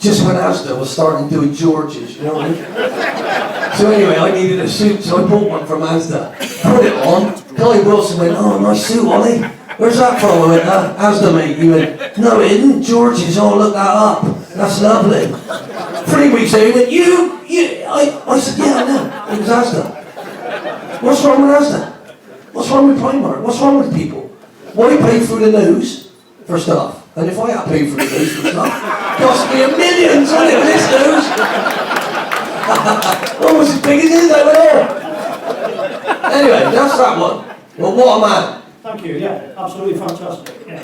just when Asda was starting doing George's, you know what I mean? So anyway, I needed a suit, so I bought one from Asda. Put it on. Guy Wilson went, oh, nice suit, Ollie. Where's that from? I went, Asda, mate. He went, no, it isn't. George's. Oh, look that up. That's lovely. 3 weeks later, he went, I said, yeah, I know. It was Asda. What's wrong with Asda? What's wrong with Primark? What's wrong with people? Why pay through the nose for stuff? And if I had paid through the nose for stuff, it cost me millions, wouldn't it, with this nose? Almost as big as his over there. Anyway, that's that one. Well, what a man. Thank you, yeah, absolutely fantastic. Yeah.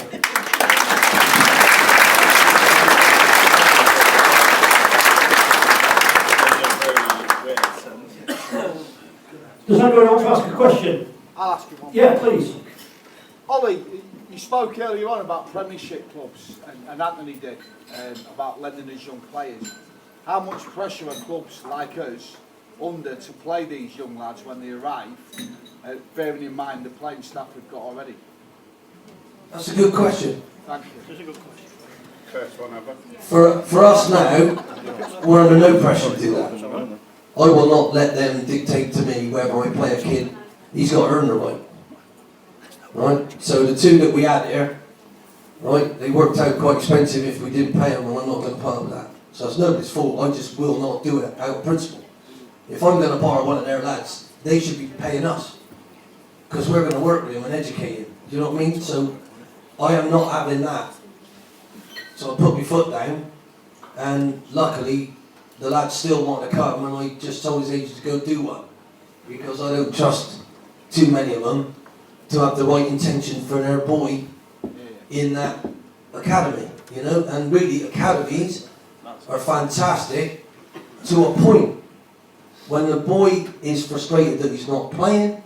Does anybody want to ask a question? I'll ask you one. Yeah, please. Ollie, you spoke earlier on about Premiership clubs, and Anthony did, about lending us young players. How much pressure are clubs like us under to play these young lads when they arrive, bearing in mind the playing staff we've got already? That's a good question. Thank you. That's a good question. First one ever. For us now, we're under no pressure to do that. I will not let them dictate to me whether I play a kid. He's got to earn the right. Right? So the two that we had here, right, they worked out quite expensive if we didn't pay them, and I'm not going to put up with that. So it's nobody's fault. I just will not do it out of principle. If I'm going to borrow one of their lads, they should be paying us. Because we're going to work with him and educate him. Do you know what I mean? So I am not having that. So I put my foot down, and luckily the lads still want to come, and I just told his agent to go do one. Because I don't trust too many of them to have the right intention for their boy in that academy, you know. And really, academies are fantastic to a point. When the boy is frustrated that he's not playing,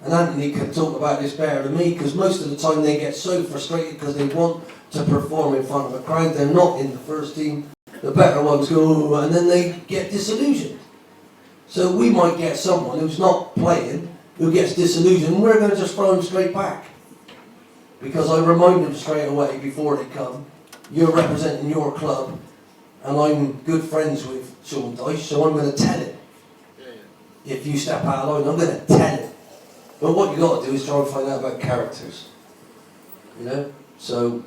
and Anthony can talk about this better than me, because most of the time they get so frustrated because they want to perform in front of a crowd, they're not in the first team, the better ones go, and then they get disillusioned. So we might get someone who's not playing, who gets disillusioned, and we're going to just throw him straight back. Because I remind them straight away before they come, you're representing your club, and I'm good friends with Sean Dyche, so I'm going to tell him. If you step out of line, I'm going to tell him. But what you got to do is try and find out about characters. You know? So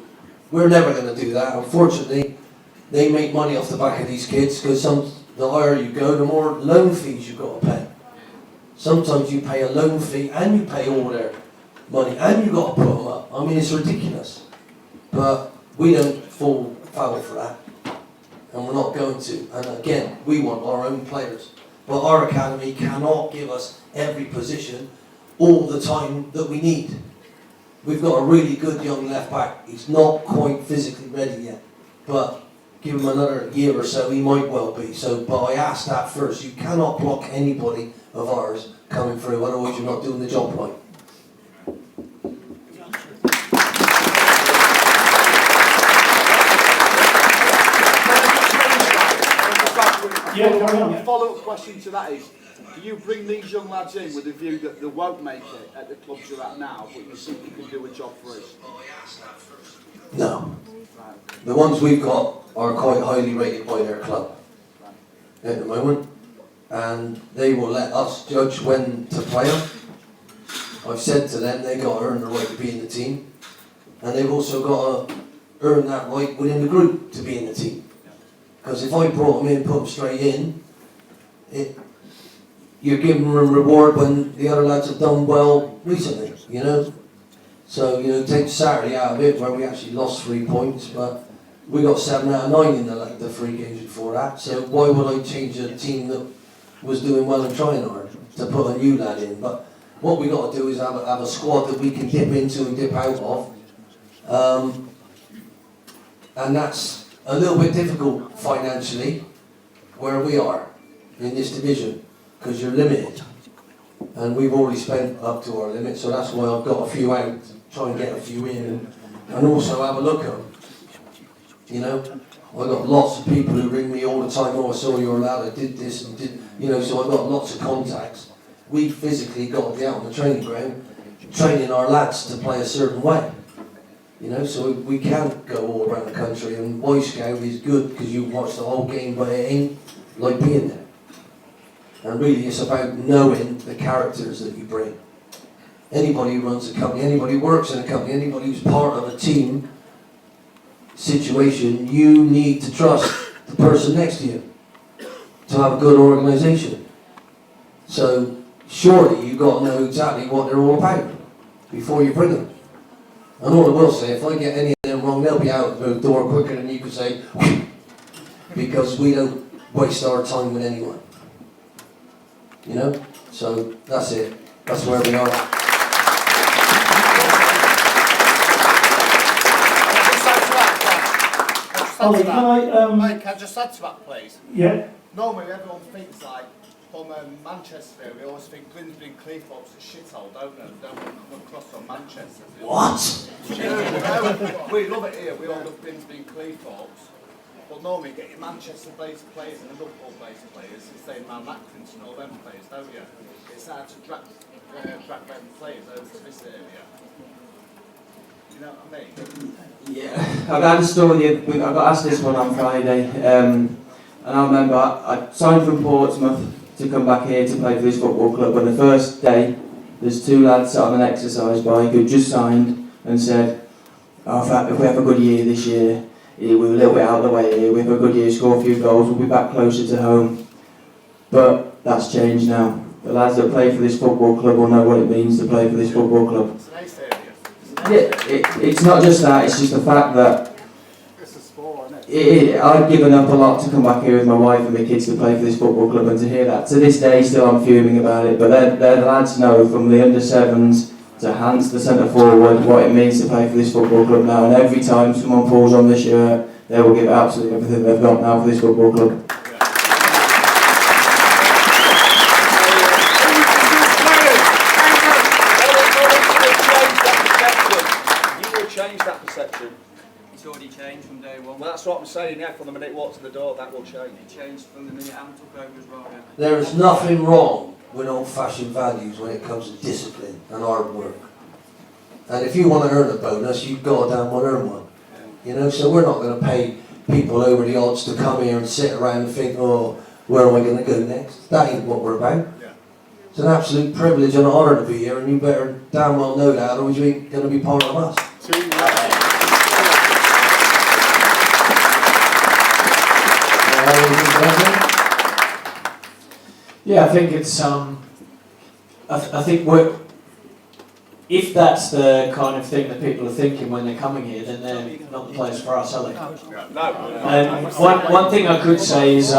we're never going to do that. Unfortunately, they make money off the back of these kids, because the higher you go, the more loan fees you've got to pay. Sometimes you pay a loan fee and you pay all their money and you've got to put them up. I mean, it's ridiculous. But we don't fall foul for that. And we're not going to. And again, we want our own players. But our academy cannot give us every position all the time that we need. We've got a really good young left back. He's not quite physically ready yet. But give him another year or so, he might well be. So, but I asked that first. You cannot block anybody of ours coming through, otherwise you're not doing the job right. Follow-up question to that is, do you bring these young lads in with the view that they won't make it at the clubs you're at now, but you think you can do a job for us? No. The ones we've got are quite highly rated by their club at the moment, and they will let us judge when to play them. I've said to them they've got to earn the right to be in the team, and they've also got to earn that right within the group to be in the team. Because if I brought them in, put them straight in, you're giving them a reward when the other lads have done well recently, you know. So, you know, take Saturday out of it where we actually lost 3 points, but we got 7 out of 9 in the 3 games before that. So why would I change a team that was doing well and trying hard to put a new lad in? But what we got to do is have a squad that we can dip into and dip out of. And that's a little bit difficult financially where we are in this division, because you're limited. And we've already spent up to our limit, so that's why I've got a few out, try and get a few in, and also have a look at them. You know, I've got lots of people who ring me all the time, oh, I saw your lad, I did this and did, you know, so I've got lots of contacts. We physically got to be out on the training ground, training our lads to play a certain way. You know, so we can't go all around the country, and Boy Scout is good because you watch the whole game, but it ain't like being there. And really it's about knowing the characters that you bring. Anybody who runs a company, anybody who works in a company, anybody who's part of a team situation, you need to trust the person next to you to have a good organisation. So surely you've got to know exactly what they're all about before you bring them. And all I will say, if I get any of them wrong, they'll be out the door quicker than you could say, because we don't waste our time with anyone. You know? So that's it. That's where we are. Ollie, can I, Mike, can I just add to that, please? yeah? Normally everyone thinks like, from Manchester, we always think Grimsby and Cleethorpes are shithole, don't they? Don't come across from Manchester. What? We love it here, we all love Grimsby and Cleethorpes. But normally you get your Manchester-based players and Liverpool-based players, you say Man Accrington and all them players, don't you? It's hard to drag them players over to this area. You know what I mean? Yeah, I've had a story. I got asked this one on Friday, and I remember I signed from Portsmouth to come back here to play for this football club. And the first day, there's two lads sat on an exercise bike who just signed and said, "Oh, if we have a good year this year, we're a little bit out of the way here. We have a good year, score a few goals, we'll be back closer to home." But that's changed now. The lads that play for this football club will know what it means to play for this football club. It's a nice area. Yeah, it's not just that, it's just the fact that It's a sport, isn't it? I've given up a lot to come back here with my wife and my kids to play for this football club, and to hear that, to this day still I'm fuming about it, but they're the lads know from the under-7s to Hans, the centre forward, what it means to play for this football club now, and every time someone pulls on the shirt, they will give absolutely everything they've got now for this football club. Change that perception. It's already changed from day one. Well, that's what I'm saying, yeah, from the minute it walks to the door, that will change. It changed from the minute Ant took over as well, yeah. There is nothing wrong with old-fashioned values when it comes to discipline and hard work. And if you want to earn a bonus, you've got to damn well earn one. You know, so we're not going to pay people over the odds to come here and sit around and think, oh, where am I going to go next? That ain't what we're about. It's an absolute privilege and an honour to be here, and you better damn well know that, otherwise you ain't going to be part of us. Yeah, I think it's I think if that's the kind of thing that people are thinking when they're coming here, then they're not the place for us, are they? And one thing I could say is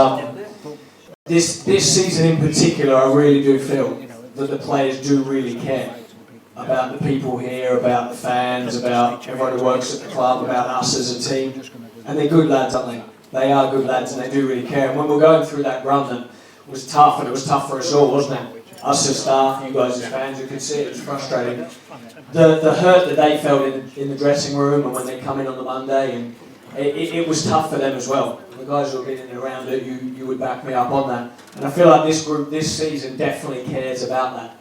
this season in particular, I really do feel that the players do really care about the people here, about the fans, about everyone who works at the club, about us as a team. And they're good lads, aren't they? They are good lads and they do really care. And when we're going through that run that was tough, and it was tough for us all, wasn't it? Us as staff, you guys as fans, you could see it was frustrating. The hurt that they felt in the dressing room and when they come in on the Monday, and it was tough for them as well. The guys who have been in and around it, you would back me up on that. And I feel like this group this season definitely cares about that.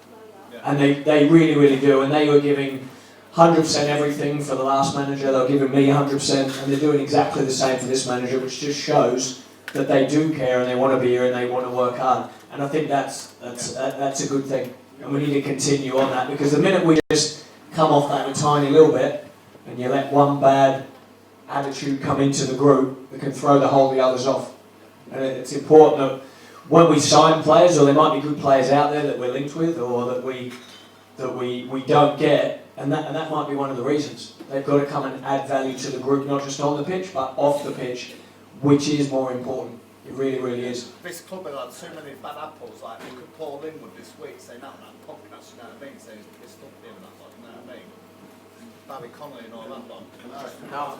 And they really, really do. And they were giving 100% everything for the last manager. They were giving me 100%, and they're doing exactly the same for this manager, which just shows that they do care and they want to be here and they want to work hard. And I think that's a good thing. And we need to continue on that, because the minute we just come off that a tiny little bit, and you let one bad attitude come into the group, it can throw the others off. And it's important that when we sign players, or there might be good players out there that we're linked with, or that we don't get, and that might be one of the reasons. They've got to come and add value to the group, not just on the pitch, but off the pitch, which is more important. It really, really is. This club has had so many bad apples, like look at Paul Linwood this week saying that on that podcast, you know what I mean, saying he's pissed off him and that, like, you know what I mean? Barry Connolly and all that lot.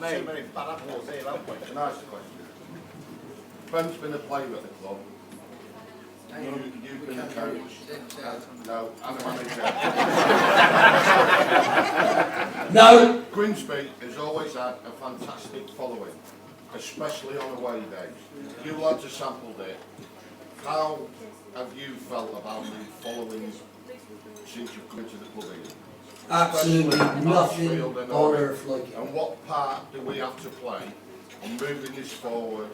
Too many bad apples here, haven't we? Nice question. Ben's been a player at the club. You've been a coach. No, and a manager. No! Grimsby has always had a fantastic following, especially on away days. You lads have sampled it. How have you felt about the following since you've come into the club here? Absolutely Especially nothing Mansfield and on earth like it. And what part do we have to play on moving this forward?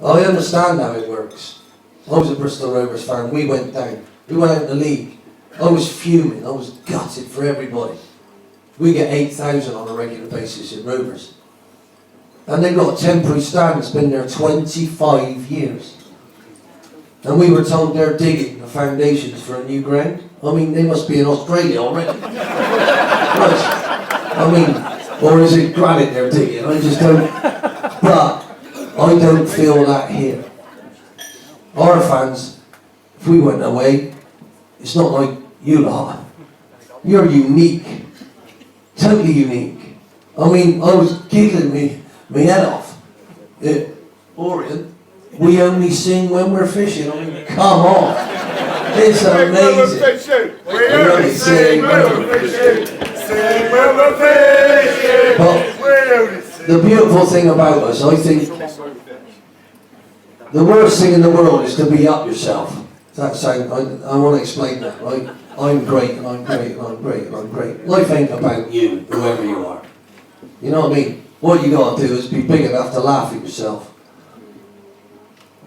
I understand how it works. I was a Bristol Rovers fan. We went down. We went out in the league. I was fuming. I was gutted for everybody. We get 8,000 on a regular basis in Rovers. And they've got a temporary stand that's been there 25 years. And we were told they're digging the foundations for a new ground. I mean, they must be in Australia already. Right. I mean, or is it granite they're digging? I just don't. But I don't feel that here. Our fans, if we went away, it's not like you lot. You're unique. Totally unique. I mean, I was giggling me head off. Orient, we only sing when we're fishing. I mean, come on. It's amazing. We only sing when we're fishing. Sing when we're fishing. But the beautiful thing about us, I think, the worst thing in the world is to be up yourself. That sound, I want to explain that, right? I'm great and I'm great and I'm great and I'm great. Life ain't about you, whoever you are. You know what I mean? What you gotta do is be big enough to laugh at yourself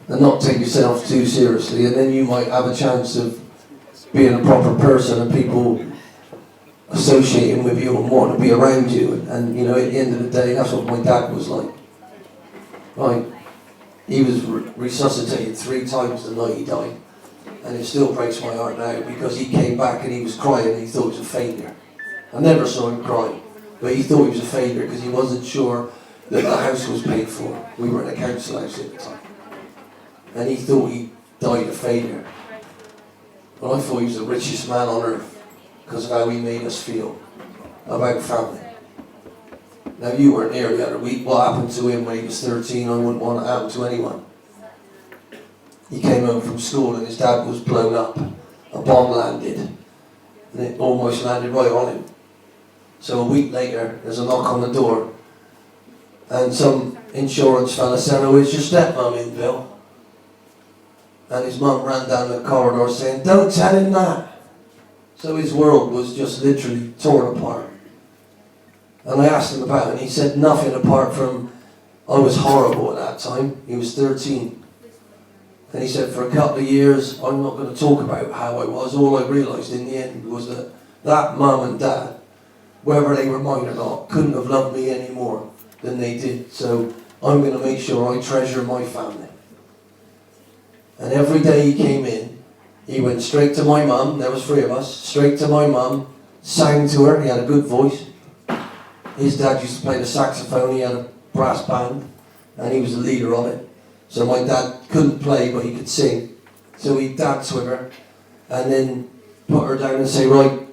and not take yourself too seriously, and then you might have a chance of being a proper person and people associating with you and wanting to be around you. And you know, at the end of the day, that's what my dad was like. Right? He was resuscitated 3 times the night he died. And it still breaks my heart now because he came back and he was crying and he thought he was a failure. I never saw him cry, but he thought he was a failure because he wasn't sure that the house was paid for. We were in a council house at the time. And he thought he died a failure. But I thought he was the richest man on earth because of how he made us feel about family. Now you weren't there the other week. What happened to him when he was 13, I wouldn't want it to happen to anyone. He came home from school and his dad was blown up. A bomb landed and it almost landed right on him. So a week later, there's a knock on the door and some insurance fella said, "Oh, it's your stepmom in, Bill." And his mum ran down the corridor saying, "Don't tell him that." So his world was just literally torn apart. And I asked him about it and he said nothing apart from, I was horrible at that time. He was 13. And he said, for a couple of years, I'm not going to talk about how I was. All I realised in the end was that mum and dad, whether they were mine or not, couldn't have loved me any more than they did. So I'm going to make sure I treasure my family. And every day he came in, he went straight to my mum. There was 3 of us. Straight to my mum, sang to her. He had a good voice. His dad used to play the saxophone. He had a brass band, and he was the leader of it. So my dad couldn't play, but he could sing. So he'd dance with her, and then put her down and say, "Right,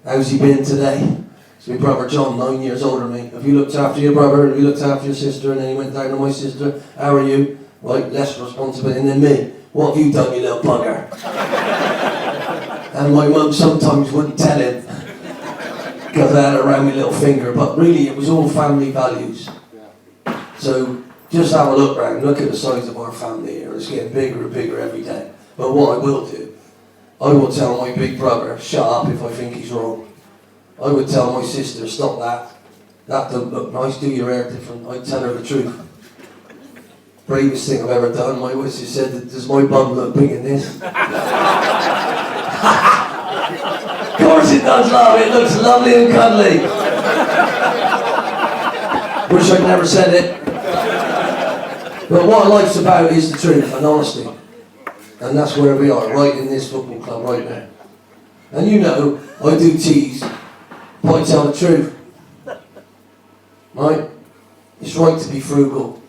how's he been today?" So my brother John, 9 years older than me. "Have you looked after your brother? Have you looked after your sister?" And then he went down to my sister. "How are you?" "Right, less responsibility." And then me. "What have you done, you little bugger?" And my mum sometimes wouldn't tell him because I had around my little finger. But really, it was all family values. So just have a look round, look at the size of our family here. It's getting bigger and bigger every day. But what I will do, I will tell my big brother, shut up if I think he's wrong. I would tell my sister, stop that. That don't look nice, do your hair different. I'd tell her the truth. Bravest thing I've ever done, my missus said, "Does my bum look big in this?" Of course it does, love, it looks lovely and cuddly. Wish I'd never said it. But what I life's about is the truth and honesty. And that's where we are, right in this football club right now. And you know, I do tease, but I tell the truth. Right? It's right to be frugal,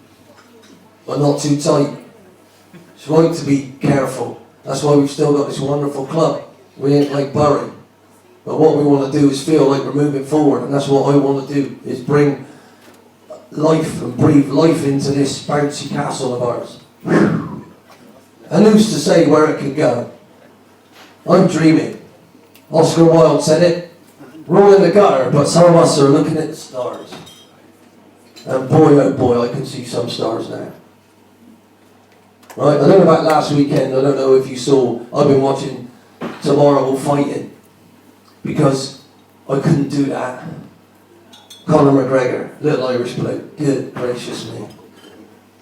but not too tight. It's right to be careful. That's why we've still got this wonderful club. We ain't like Bury. But what we want to do is feel like we're moving forward, and that's what I want to do, is bring life and breathe life into this bouncy castle of ours. Whew. And who's to say where it can go? I'm dreaming. Oscar Wilde said it. We're all in the gutter, but some of us are looking at the stars. And boy, oh boy, I can see some stars now. Right, I don't know about last weekend, I don't know if you saw, I've been watching Tomorrow Fighting, because I couldn't do that. Conor McGregor, little Irish bloke, good gracious me.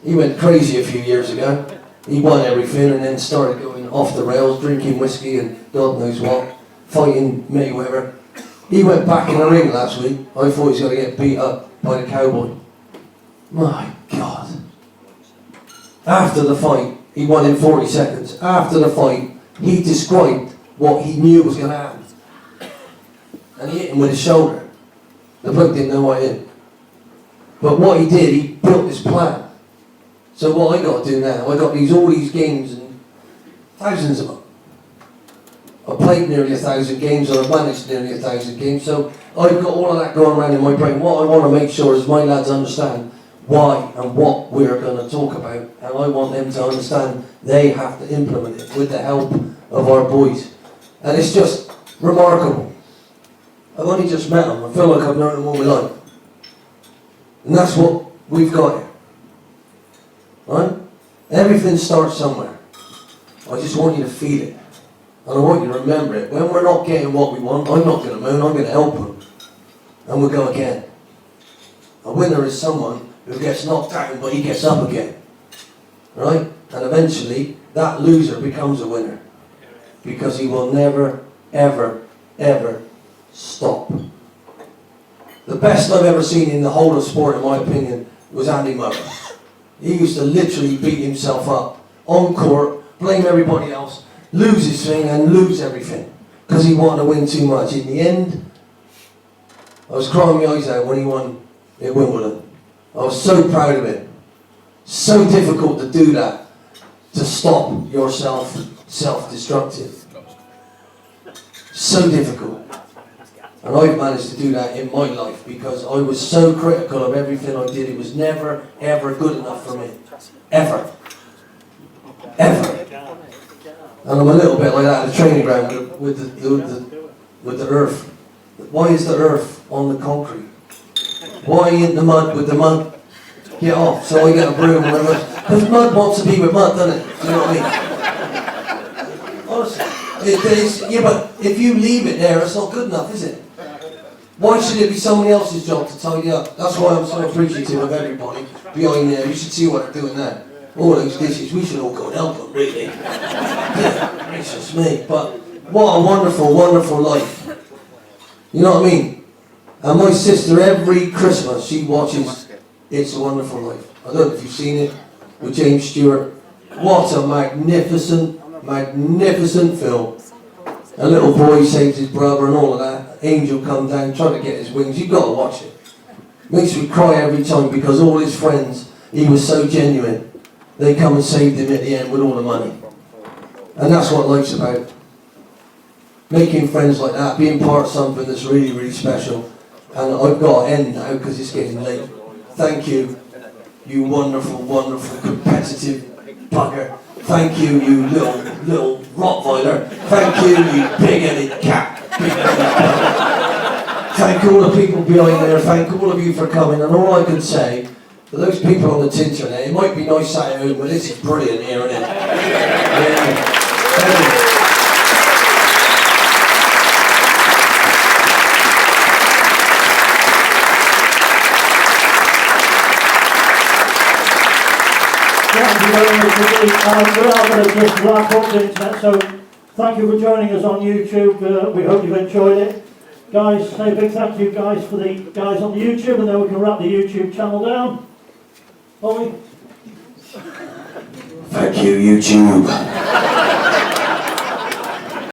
He went crazy a few years ago. He won everything and then started going off the rails, drinking whiskey and God knows what, fighting Mayweather. He went back in the ring last week. I thought he was going to get beat up by the cowboy. My God. After the fight, he won in 40 seconds. After the fight, he described what he knew was going to happen. And he hit him with his shoulder. The bloke didn't know what hit him. But what he did, he built this plan. So what I got to do now, I got all these games, and thousands of them. I played nearly 1,000 games, or I've managed nearly 1,000 games, so I've got all of that going around in my brain. What I want to make sure is my lads understand why and what we're going to talk about, and I want them to understand they have to implement it with the help of our boys. And it's just remarkable. I've only just met them. I feel like I've known them all my life. And that's what we've got here. Right? Everything starts somewhere. I just want you to feel it. And I want you to remember it. When we're not getting what we want, I'm not going to moan, I'm going to help them. And we'll go again. A winner is someone who gets knocked down, but he gets up again. Right? And eventually, that loser becomes a winner. Because he will never, ever, ever stop. The best I've ever seen in the whole of sport, in my opinion, was Andy Murray. He used to literally beat himself up on court, blame everybody else, lose his thing and lose everything. Because he wanted to win too much. In the end, I was crying my eyes out when he won at Wimbledon. I was so proud of it. So difficult to do that. To stop yourself self-destructive. So difficult. And I've managed to do that in my life because I was so critical of everything I did. It was never, ever good enough for me. Ever. Ever. And I'm a little bit like that at the training ground with the earth. Why is the earth on the concrete? Why in the mud with the mud? Get off, so I get a broom and whatever. Because mud wants to be with mud, doesn't it? Do you know what I mean? Honestly. Yeah, but if you leave it there, it's not good enough, is it? Why should it be somebody else's job to tidy up? That's why I'm so appreciative of everybody behind there. You should see what they're doing there. All those dishes, we should all go and help them, really. Yeah, gracious me. But what a wonderful, wonderful life. You know what I mean? And my sister, every Christmas, she watches It's a Wonderful Life. I don't know if you've seen it with James Stewart. What a magnificent, magnificent film. A little boy saves his brother and all of that. Angel come down, trying to get his wings. You've got to watch it. Makes me cry every time because all his friends, he was so genuine. They come and saved him at the end with all the money. And that's what life's about. Making friends like that, being part of something that's really, really special. And I've got to end now because it's getting late. Thank you, you wonderful, wonderful, competitive bugger. Thank you, you little Rottweiler. Thank you, you big-headed cat. Thank all the people behind there. Thank all of you for coming. And all I can say, for those people on the internet, it might be nice at home, but this is brilliant here, isn't it? Yeah. Thank you. Thank you very much indeed. We are going to just wrap up the internet, so thank you for joining us on YouTube. We hope you've enjoyed it. Guys, say a big thank you guys for the guys on the YouTube, and then we can wrap the YouTube channel down. Ollie? Thank you, YouTube.